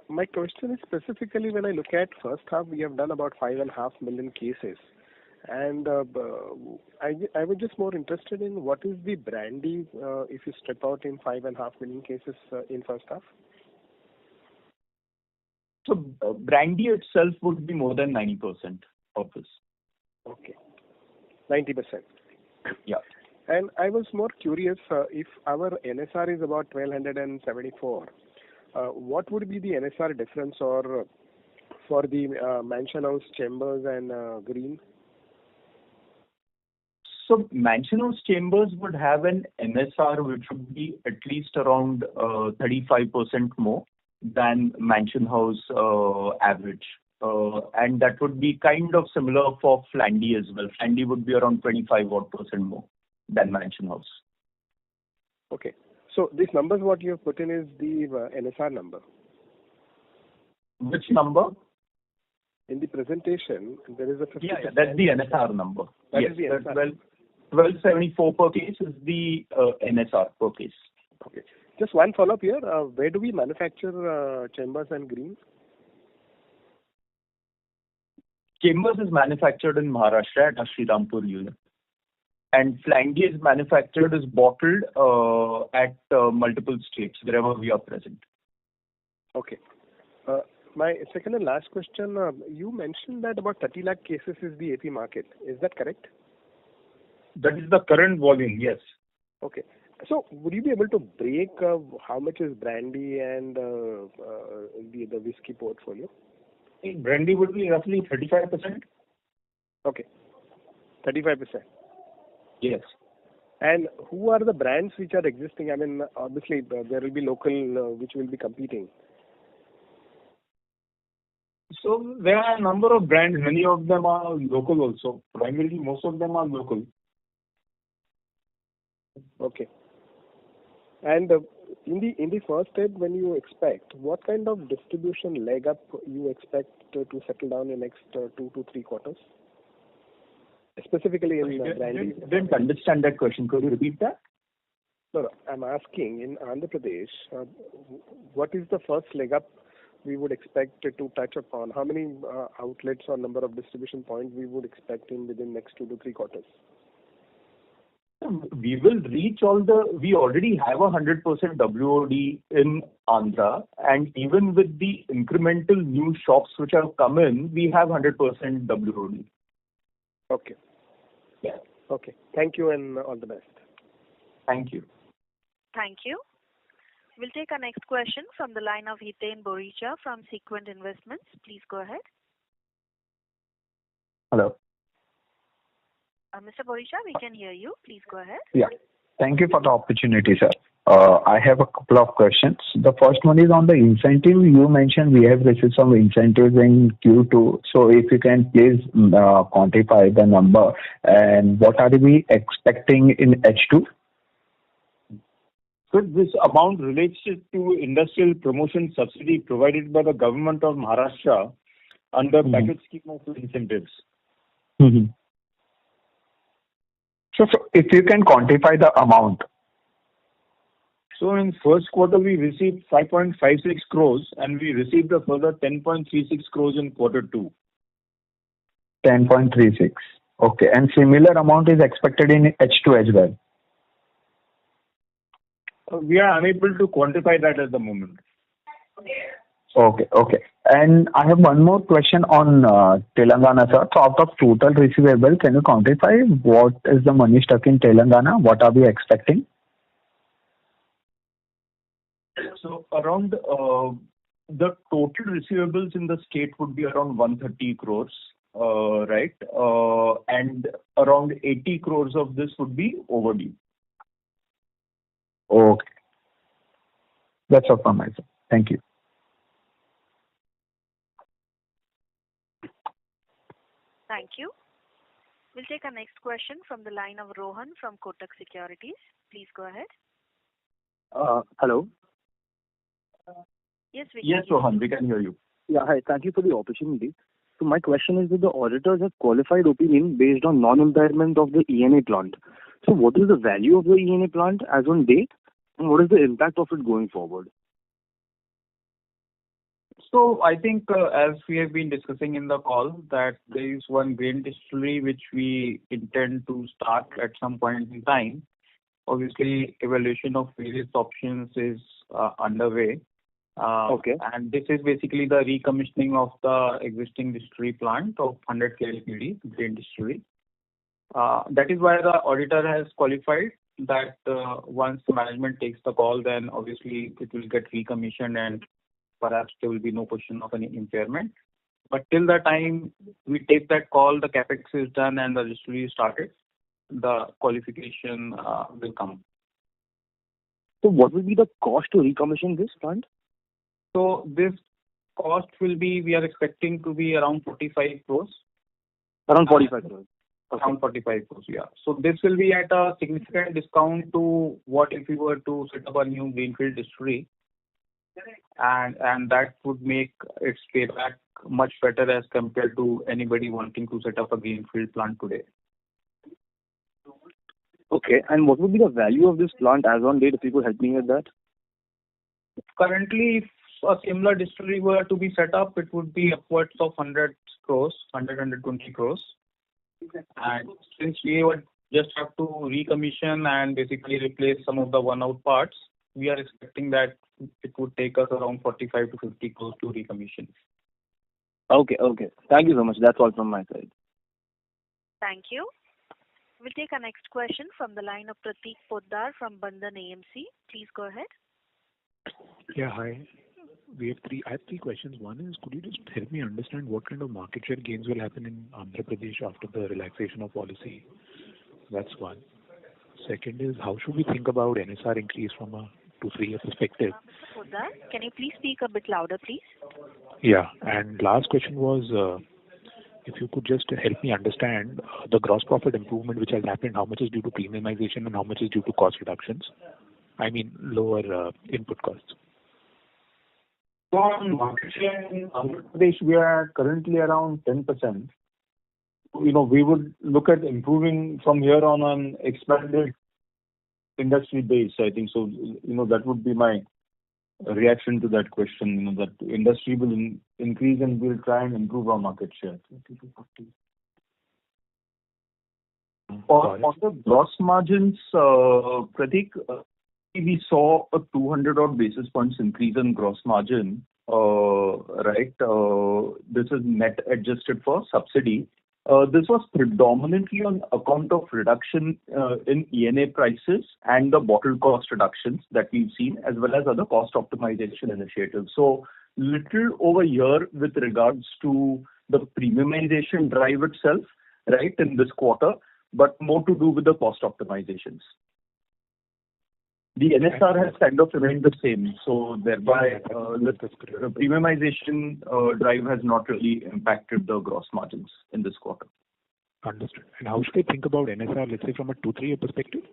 My question is specifically when I look at first half, we have done about 5.5 million cases. And I was just more interested in what is the brandy if you step out in 5.5 million cases in first half? So brandy itself would be more than 90% of this. Okay. 90%. Yeah. And I was more curious, if our NSR is about 1,274, what would be the NSR difference or for the Mansion House, Chambers and Green? So Mansion House Chambers would have an NSR which would be at least around 35% more than Mansion House average. And that would be kind of similar for Flandy as well. Flandy would be around 25% more than Mansion House. Okay. So these numbers what you have put in is the NSR number. Which number? In the presentation, there is a 50%. Yeah, that's the NSR number. That yes, is the NSR. 1274 per case is the NSR per case. Okay. Just one follow-up here. Where do we manufacture Chambers and Greens? Chambers is manufactured in Maharashtra at our Srirampur unit. And Flandy is manufactured, is bottled at multiple states, wherever we are present. Okay. My second and last question, you mentioned that about 30 lakh cases is the AP market. Is that correct? That is the current volume, yes. Okay. So would you be able to break how much is brandy and the whiskey portfolio? Brandy would be roughly 35%. Okay. 35%. Yes. And who are the brands which are existing? I mean, obviously, there will be local which will be competing. So there are a number of brands. Many of them are local also. Primarily, most of them are local. Okay. And in the first step, when you expect, what kind of distribution leg up you expect to settle down in next 2 to 3 quarters? Specifically in brandy. Didn't understand that question. Could you repeat that? No, I'm asking in Andhra Pradesh, what is the first leg up we would expect to touch upon? How many outlets or number of distribution points we would expect in within next 2 to 3 quarters? We will reach we already have 100% WOD in Andhra, and even with the incremental new shops which have come in, we have 100% WOD. Okay. Yeah. Okay. Thank you and all the best. Thank you. Thank you. We'll take our next question from the line of Hiten Boricha from Sequent Investments. Please go ahead. Hello. Mr. Boricha, we can hear you. Please go ahead. Yeah. Thank you for the opportunity, sir. I have a couple of questions. The first one is on the incentive. You mentioned we have received some incentives in Q2. So if you can please quantify the number and what are we expecting in H2? So this amount relates to industrial promotion subsidy provided by the government of Maharashtra under package scheme of incentives. Mm-hmm. So if you can quantify the amount. So in first quarter, we received 5.56 crores and we received a further 10.36 crores in quarter 2. 10.36. Okay. And similar amount is expected in H2 as well. We are unable to quantify that at the moment. Okay. And I have one more question on Telangana, sir. So out of total receivable, can you quantify what is the money stuck in Telangana? What are we expecting? So around the total receivables in the state would be around 130 crores, right? And around 80 crores of this would be overdue. Okay. That's all from my side. Thank you. Thank you. We'll take our next question from the line of Rohan from Kotak Securities. Please go ahead. Hello. Yes, Rohan, we can hear you. Yeah, hi. Thank you for the opportunity. So my question is that the auditors have qualified opinion based on non-impairment of the ENA plant. So what is the value of the ENA plant as on date, and what is the impact of it going forward? So I think as we have been discussing in the call that there is one grain distillery which we intend to start at some point in time. Obviously, evaluation of various options is underway. Okay. And this is basically the recommissioning of the existing distillery plant of 100 KLPD grain distillery. That is why the auditor has qualified that once the management takes the call, then obviously it will get recommissioned and perhaps there will be no question of any impairment. But till the time we take that call, the capex is done and the distillery is started, the qualification will come. So what will be the cost to recommission this plant? So this cost will be, we are expecting to be around 45 crores. Around 45 crores. Around 45 crores, yeah. So this will be at a significant discount to what if we were to set up a new greenfield distillery, and that would make its payback much better as compared to anybody wanting to set up a greenfield plant today. Okay, and what would be the value of this plant as on date, if you could help me with that? Currently, if a similar distillery were to be set up, it would be upwards of 100 crores, 120 crores. And since we would just have to recommission and basically replace some of the worn-out parts, we are expecting that it would take us around 45 to 50 crores to recommission. Okay. Thank you so much. That's all from my side. Thank you. We'll take our next question from the line of Prateek Poddar from Bandhan AMC. Please go ahead. Yeah, hi. I have three questions. One is, could you just help me understand what kind of market share gains will happen in Andhra Pradesh after the relaxation of policy? That's one. Second is, how should we think about NSR increase from a 2-3 year perspective? Mr. Poddar, can you please speak a bit louder, please? Yeah, and last question was, if you could just help me understand the gross profit improvement which has happened, how much is due to premiumization and how much is due to cost reductions? I mean, lower input costs. So on market share in Andhra Pradesh, we are currently around 10%. We would look at improving from here on an expanded industry base. I think so. That would be my reaction to that question. That industry will increase and we'll try and improve our market share. On the gross margins, Prateek, we saw a 200 odd basis points increase in gross margin, right? This is net adjusted for subsidy. This was predominantly on account of reduction in ENA prices and the bottle cost reductions that we've seen, as well as other cost optimization initiatives. So little over here with regards to the premiumization drive itself, right, in this quarter, but more to do with the cost optimizations. The NSR has kind of remained the same, so thereby the premiumization drive has not really impacted the gross margins in this quarter. Understood. And how should I think about NSR, let's say from a 2-3 year perspective?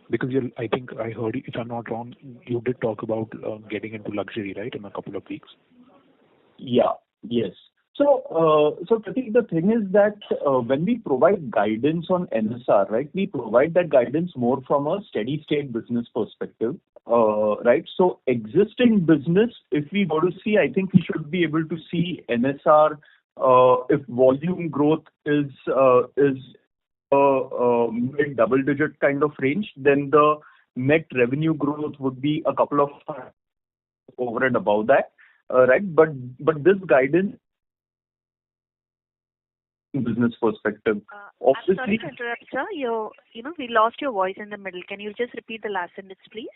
Because I think I heard, if I'm not wrong, you did talk about getting into luxury, right, in a couple of weeks. Yeah. Yes. So Prateek, the thing is that when we provide guidance on NSR, right, we provide that guidance more from a steady state business perspective, right? So existing business, if we go to see, I think we should be able to see NSR if volume growth is mid double digit kind of range, then the net revenue growth would be a couple of over and above that, right? But this guidance business perspective. I'm sorry to interrupt, sir. We lost your voice in the middle. Can you just repeat the last sentence, please?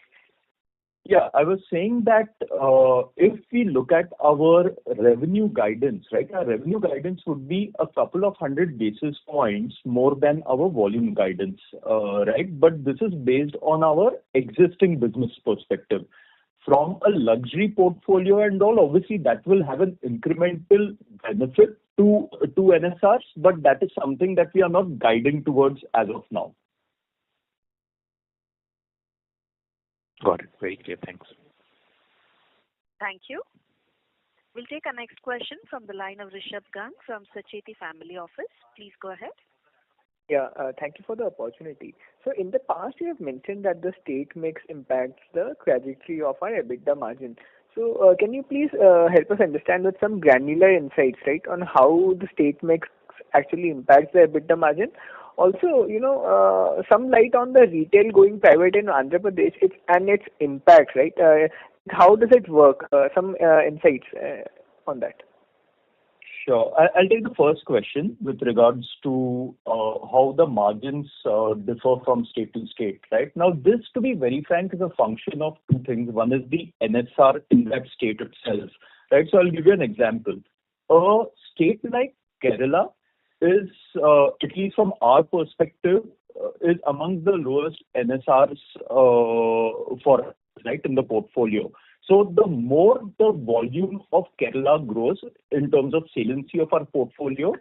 Yeah, I was saying that if we look at our revenue guidance, right, our revenue guidance would be a couple of 100 basis points more than our volume guidance, right? But this is based on our existing business perspective. From a luxury portfolio and all, obviously that will have an incremental benefit to NSRs, but that is something that we are not guiding towards as of now. Got it. Very clear. Thanks. Thank you. We'll take our next question from the line of Rishabh Gang from Sacheti Family Office. Please go ahead. Yeah, thank you for the opportunity. So in the past, you have mentioned that the state mix impacts the trajectory of our EBITDA margin. So can you please help us understand with some granular insights, right, on how the state mix actually impacts the EBITDA margin? Also, some light on the retail going private in Andhra Pradesh and its impact, right? How does it work? Some insights on that. Sure. I'll take the first question with regards to how the margins differ from state to state, right? Now, this, to be very frank, is a function of two things. One is the NSR in that state itself, right? So I'll give you an example. A state like Kerala is, at least from our perspective, is among the lowest NSRs for us, right, in the portfolio. So the more the volume of Kerala grows in terms of saliency of our portfolio,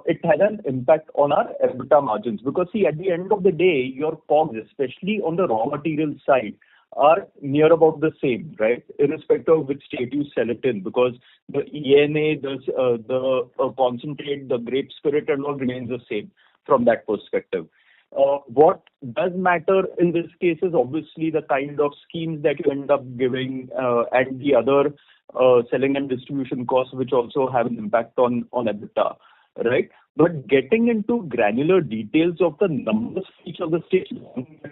it has an impact on our EBITDA margins. Because see, at the end of the day, your COGS, especially on the raw material side, are near about the same, right? Irrespective of which state you sell it in, because the ENA, the concentrate, the grape spirit, and all remains the same from that perspective. What does matter in this case is obviously the kind of schemes that you end up giving and the other selling and distribution costs, which also have an impact on EBITDA, right? But getting into granular details of the numbers of each of the states,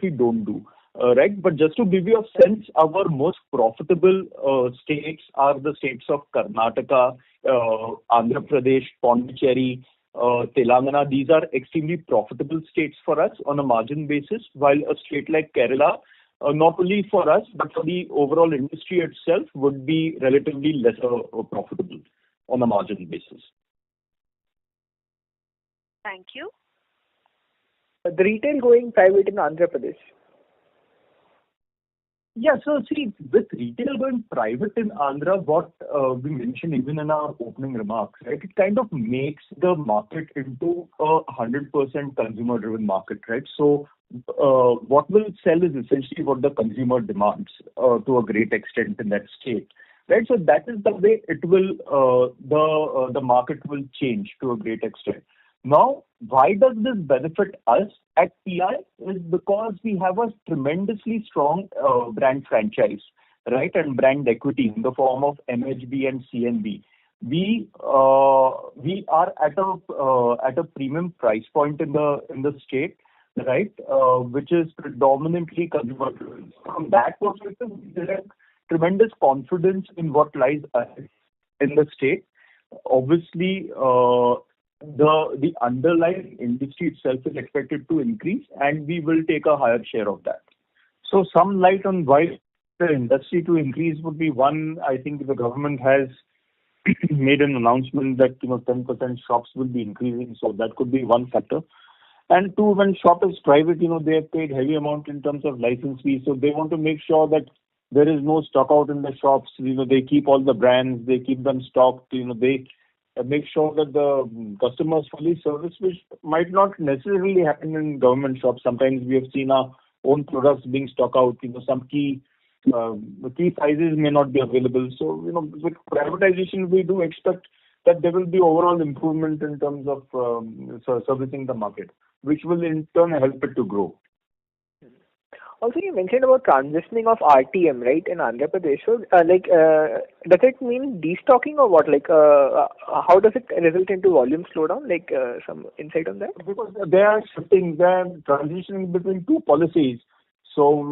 we don't do. Right, but just to give you a sense, our most profitable states are the states of Karnataka, Andhra Pradesh, Pondicherry, Telangana. These are extremely profitable states for us on a margin basis, while a state like Kerala, not only for us, but for the overall industry itself, would be relatively lesser profitable on a margin basis. Thank you. The retail going private in Andhra Pradesh. Yeah, so see, with retail going private in Andhra, what we mentioned even in our opening remarks, right, it kind of makes the market into a 100% consumer-driven market, right? So what will sell is essentially what the consumer demands to a great extent in that state, right? So that is the way it will, the market will change to a great extent. Now, why does this benefit us at PI? Is because we have a tremendously strong brand franchise, right, and brand equity in the form of MHB and CNB. We are at a premium price point in the state, right, which is predominantly consumer driven. From that perspective, there is tremendous confidence in what lies ahead in the state. Obviously, the underlying industry itself is expected to increase, and we will take a higher share of that. So some light on why the industry to increase would be one. I think the government has made an announcement that 10% shops will be increasing, so that could be one factor. And two, when shop is private, they have paid heavy amount in terms of license fees, so they want to make sure that there is no stock out in the shops. They keep all the brands, they keep them stocked. They make sure that the customers fully serviced, which might not necessarily happen in government shops. Sometimes we have seen our own products being stock out. Some key sizes may not be available. So, with privatization, we do expect that there will be overall improvement in terms of servicing the market, which will in turn help it to grow. Also, you mentioned about transitioning of RTM, right, in Andhra Pradesh. So, does it mean destocking or what? How does it result into volume slowdown? Some insight on that? Because they are shifting, they are transitioning between two policies. So,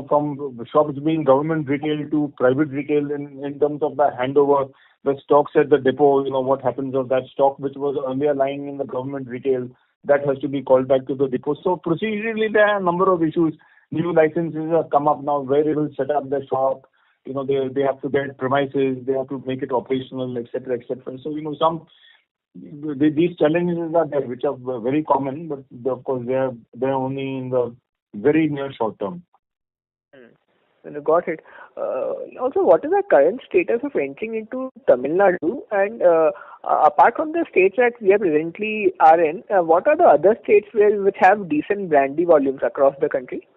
from shops being government retail to private retail in terms of the handover, the stocks at the depot, what happens of that stock which was earlier lying in the government retail, that has to be called back to the depot. So, procedurally, there are a number of issues. New licenses have come up now where they will set up the shop. They have to get premises, they have to make it operational, etc., etc. So, these challenges are there, which are very common, but of course they're only in the very near short term. Got it. Also, what is the current status of entering into Tamil Nadu? And apart from the states that we presently are in, what are the other states which have decent brandy volumes across the country?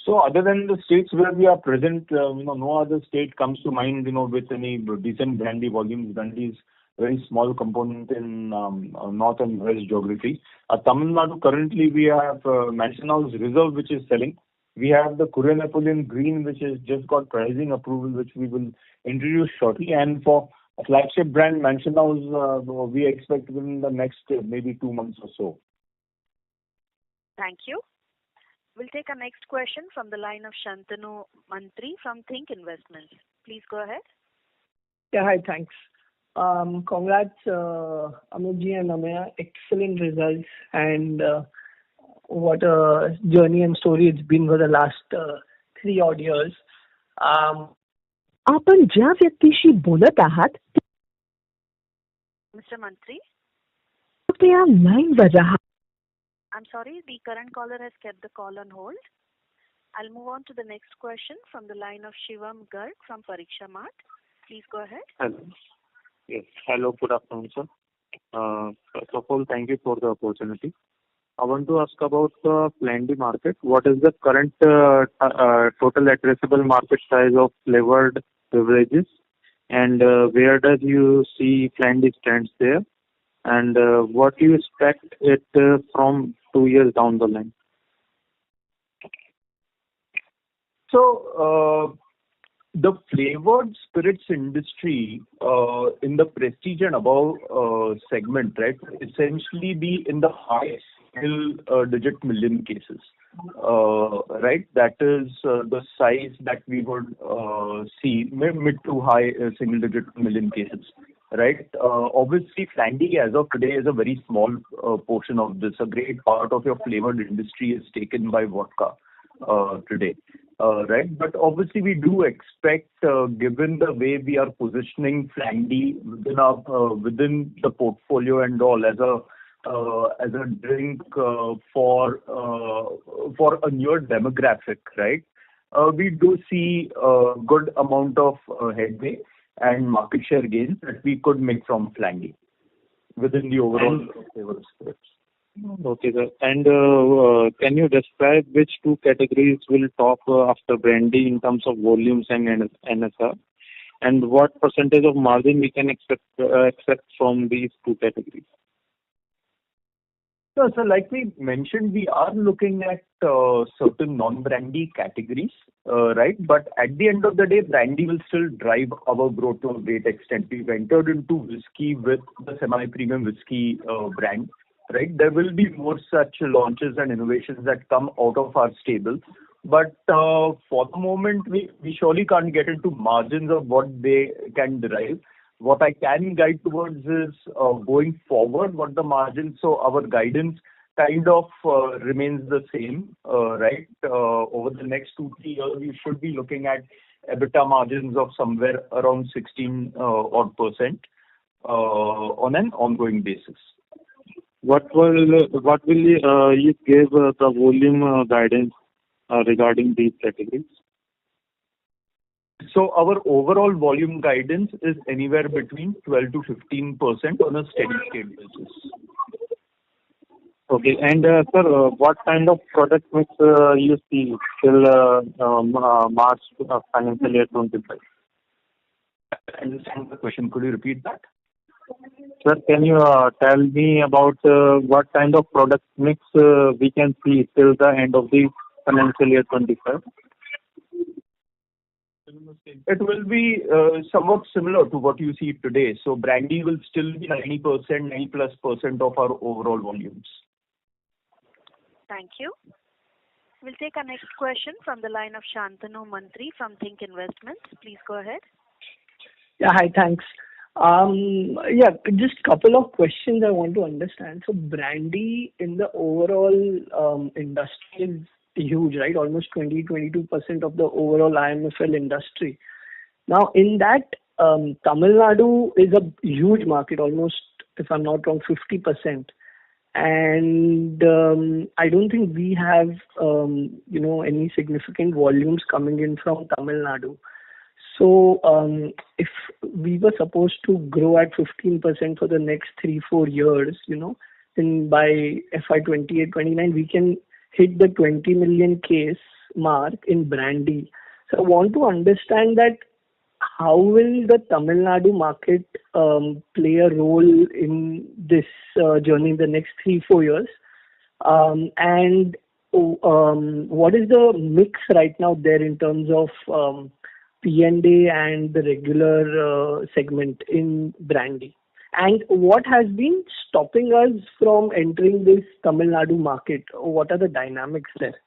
So other than the states where we are present, no other state comes to mind, with any decent brandy volumes. Brandy is very small component in north and west geography. Tamil Nadu, currently we have Mansion House Reserve, which is selling. We have the Korean Napoleon Green, which has just got pricing approval, which we will introduce shortly. And for a flagship brand, Mansion House, we expect within the next maybe 2 months or so. Thank you. We'll take our next question from the line of Shantanu Mantri from Think Investments. Please go ahead. Yeah, hi, thanks. Congrats, Anuj and Amaya. Excellent results, and what a journey and story it's been for the last 3 odd years. आपण ज्या व्यक्तीशी बोलत आहात Mr. Mantri, कृपया लाईनवर राहा. I'm sorry, the current caller has kept the call on hold. I'll move on to the next question from the line of Shivam Garg from Pariksha Mart. Please go ahead. Hello. Yes. Hello, good afternoon, sir. First of all, thank you for the opportunity. I want to ask about the Plenty market. What is the current total addressable market size of flavored beverages, and where does you see Plenty stands there, and what do you expect it from 2 years down the line? So, the flavored spirits industry in the prestige and above segment, right, essentially be in the high single-digit million cases, right? That is the size that we would see, mid to high single-digit million cases, right? Obviously, Flandy as of today is a very small portion of this. A great part of your flavored industry is taken by vodka today. Right, but obviously we do expect, given the way we are positioning Flandy within the portfolio and all as a drink for a newer demographic, right? We do see a good amount of headway and market share gains that we could make from Flandy within the overall flavored spirits. Okay, sir. And can you describe which two categories will top after brandy in terms of volumes and NSR? And what percentage of margin we can expect from these two categories? So like we mentioned, we are looking at certain non-brandy categories, right? But at the end of the day, brandy will still drive our growth to a great extent. We've entered into whiskey with the semi-premium whiskey brand. Right, there will be more such launches and innovations that come out of our stable. But for the moment, we surely can't get into margins of what they can derive. What I can guide towards is going forward, what the margins, so our guidance kind of remains the same, right? Over the next 2-3 years, we should be looking at EBITDA margins of somewhere around 16% on an ongoing basis. What will you give the volume guidance regarding these categories? So our overall volume guidance is anywhere between 12 to 15% on a steady state basis. Okay, and sir, what kind of product mix you see till March financial year 25? I understand the question. Could you repeat that? Sir, can you tell me about what kind of product mix we can see till the end of the financial year 25? It will be somewhat similar to what you see today. So brandy will still be 90%, 90+% of our overall volumes. Thank you. We'll take our next question from the line of Shantanu Mantri from Think Investments. Please go ahead. Yeah, hi, thanks. Yeah, just couple of questions I want to understand. So brandy in the overall industry is huge, right? Almost 22% of the overall IMFL industry. Now, in that, Tamil Nadu is a huge market, almost, if I'm not wrong, 50%. And I don't think we have, any significant volumes coming in from Tamil Nadu. So if we were supposed to grow at 15% for the next 3-4 years, then by FY28-29, we can hit the 20 million case mark in brandy. So I want to understand that how will the Tamil Nadu market play a role in this journey in the next 3-4 years? And what is the mix right now there in terms of P&A and the regular segment in brandy? And what has been stopping us from entering this Tamil Nadu market? What are the dynamics there?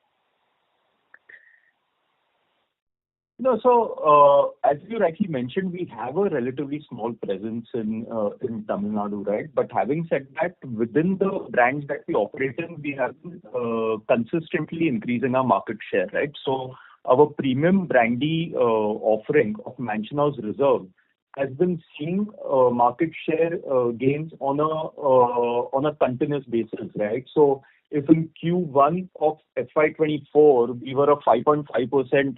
No, so as you rightly mentioned, we have a relatively small presence in Tamil Nadu, right? But having said that, within the brands that we operate in, we have been consistently increasing our market share, right? So our premium brandy offering of Mansion House Reserve has been seeing market share gains on a continuous basis, right? So if in Q1 of FY24 we were a 5.5%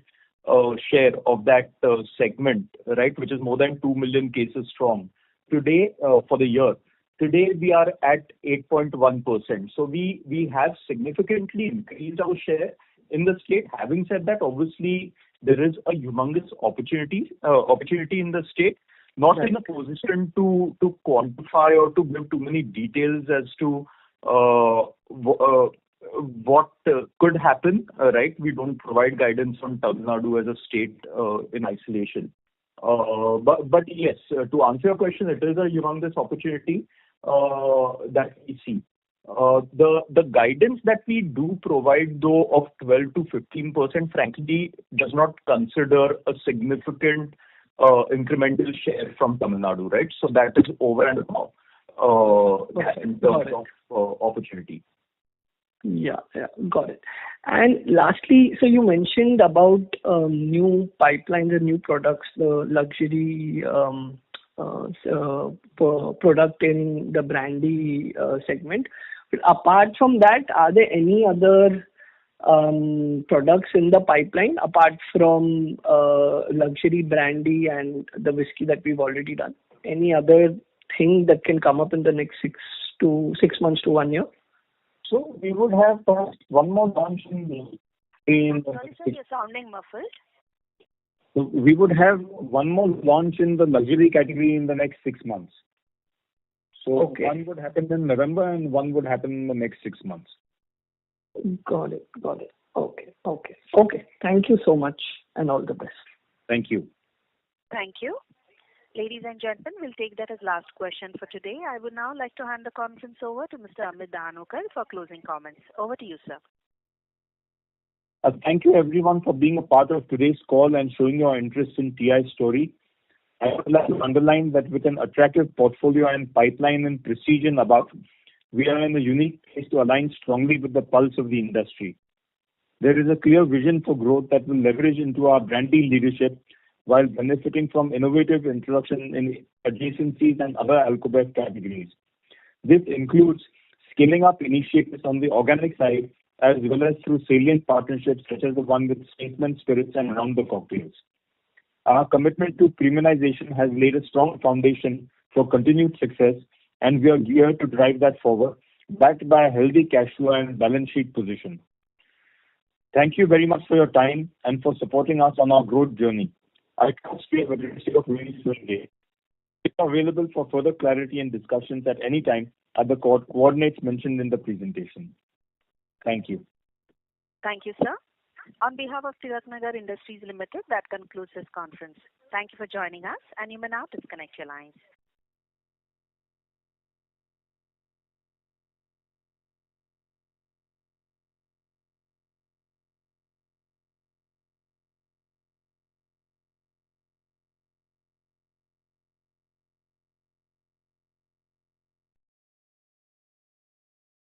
share of that segment, right, which is more than 2 million cases strong. Today, for the year, today we are at 8.1%. So we have significantly increased our share in the state. Having said that, obviously there is a humongous opportunity in the state. Not in a position to quantify or to give too many details as to what could happen, right? We don't provide guidance on Tamil Nadu as a state in isolation. But yes, to answer your question, it is a humongous opportunity that we see. The guidance that we do provide, though, of 12 to 15%, frankly, does not consider a significant incremental share from Tamil Nadu, right? So that is over and above in terms of opportunity. Yeah, got it. And lastly, so you mentioned about new pipelines and new products, the luxury product in the brandy segment. But apart from that, are there any other products in the pipeline apart from luxury brandy and the whiskey that we've already done? Any other thing that can come up in the next 6 months to 1 year? So we would have one more launch in Sorry, sir, you're sounding muffled. we would have one more launch in the luxury category in the next 6 months. So one would happen in November and one would happen in the next 6 months. Got it. Okay. Thank you so much and all the best. Thank you. Thank you. Ladies and gentlemen, we'll take that as last question for today. I would now like to hand the conference over to Mr. Amit Dhanuka for closing comments. Over to you, sir. Thank you everyone for being a part of today's call and showing your interest in TI's story. I would like to underline that with an attractive portfolio and pipeline and precision above, we are in a unique place to align strongly with the pulse of the industry. There is a clear vision for growth that will leverage into our brandy leadership while benefiting from innovative introduction in adjacencies and other alcohol categories. This includes scaling up initiatives on the organic side as well as through salient partnerships such as the one with Statesman Spirits and Round the Cocktails. Our commitment to premiumization has laid a strong foundation for continued success, and we are geared to drive that forward, backed by a healthy cash flow and balance sheet position. Thank you very much for your time and for supporting us on our growth journey. I trust you have a great day of really swing day. We are available for further clarity and discussions at any time at the coordinates mentioned in the presentation. Thank you. Thank you, sir. On behalf of Tilaknagar Industries Limited, that concludes this conference. Thank you for joining us, and you may now disconnect your lines.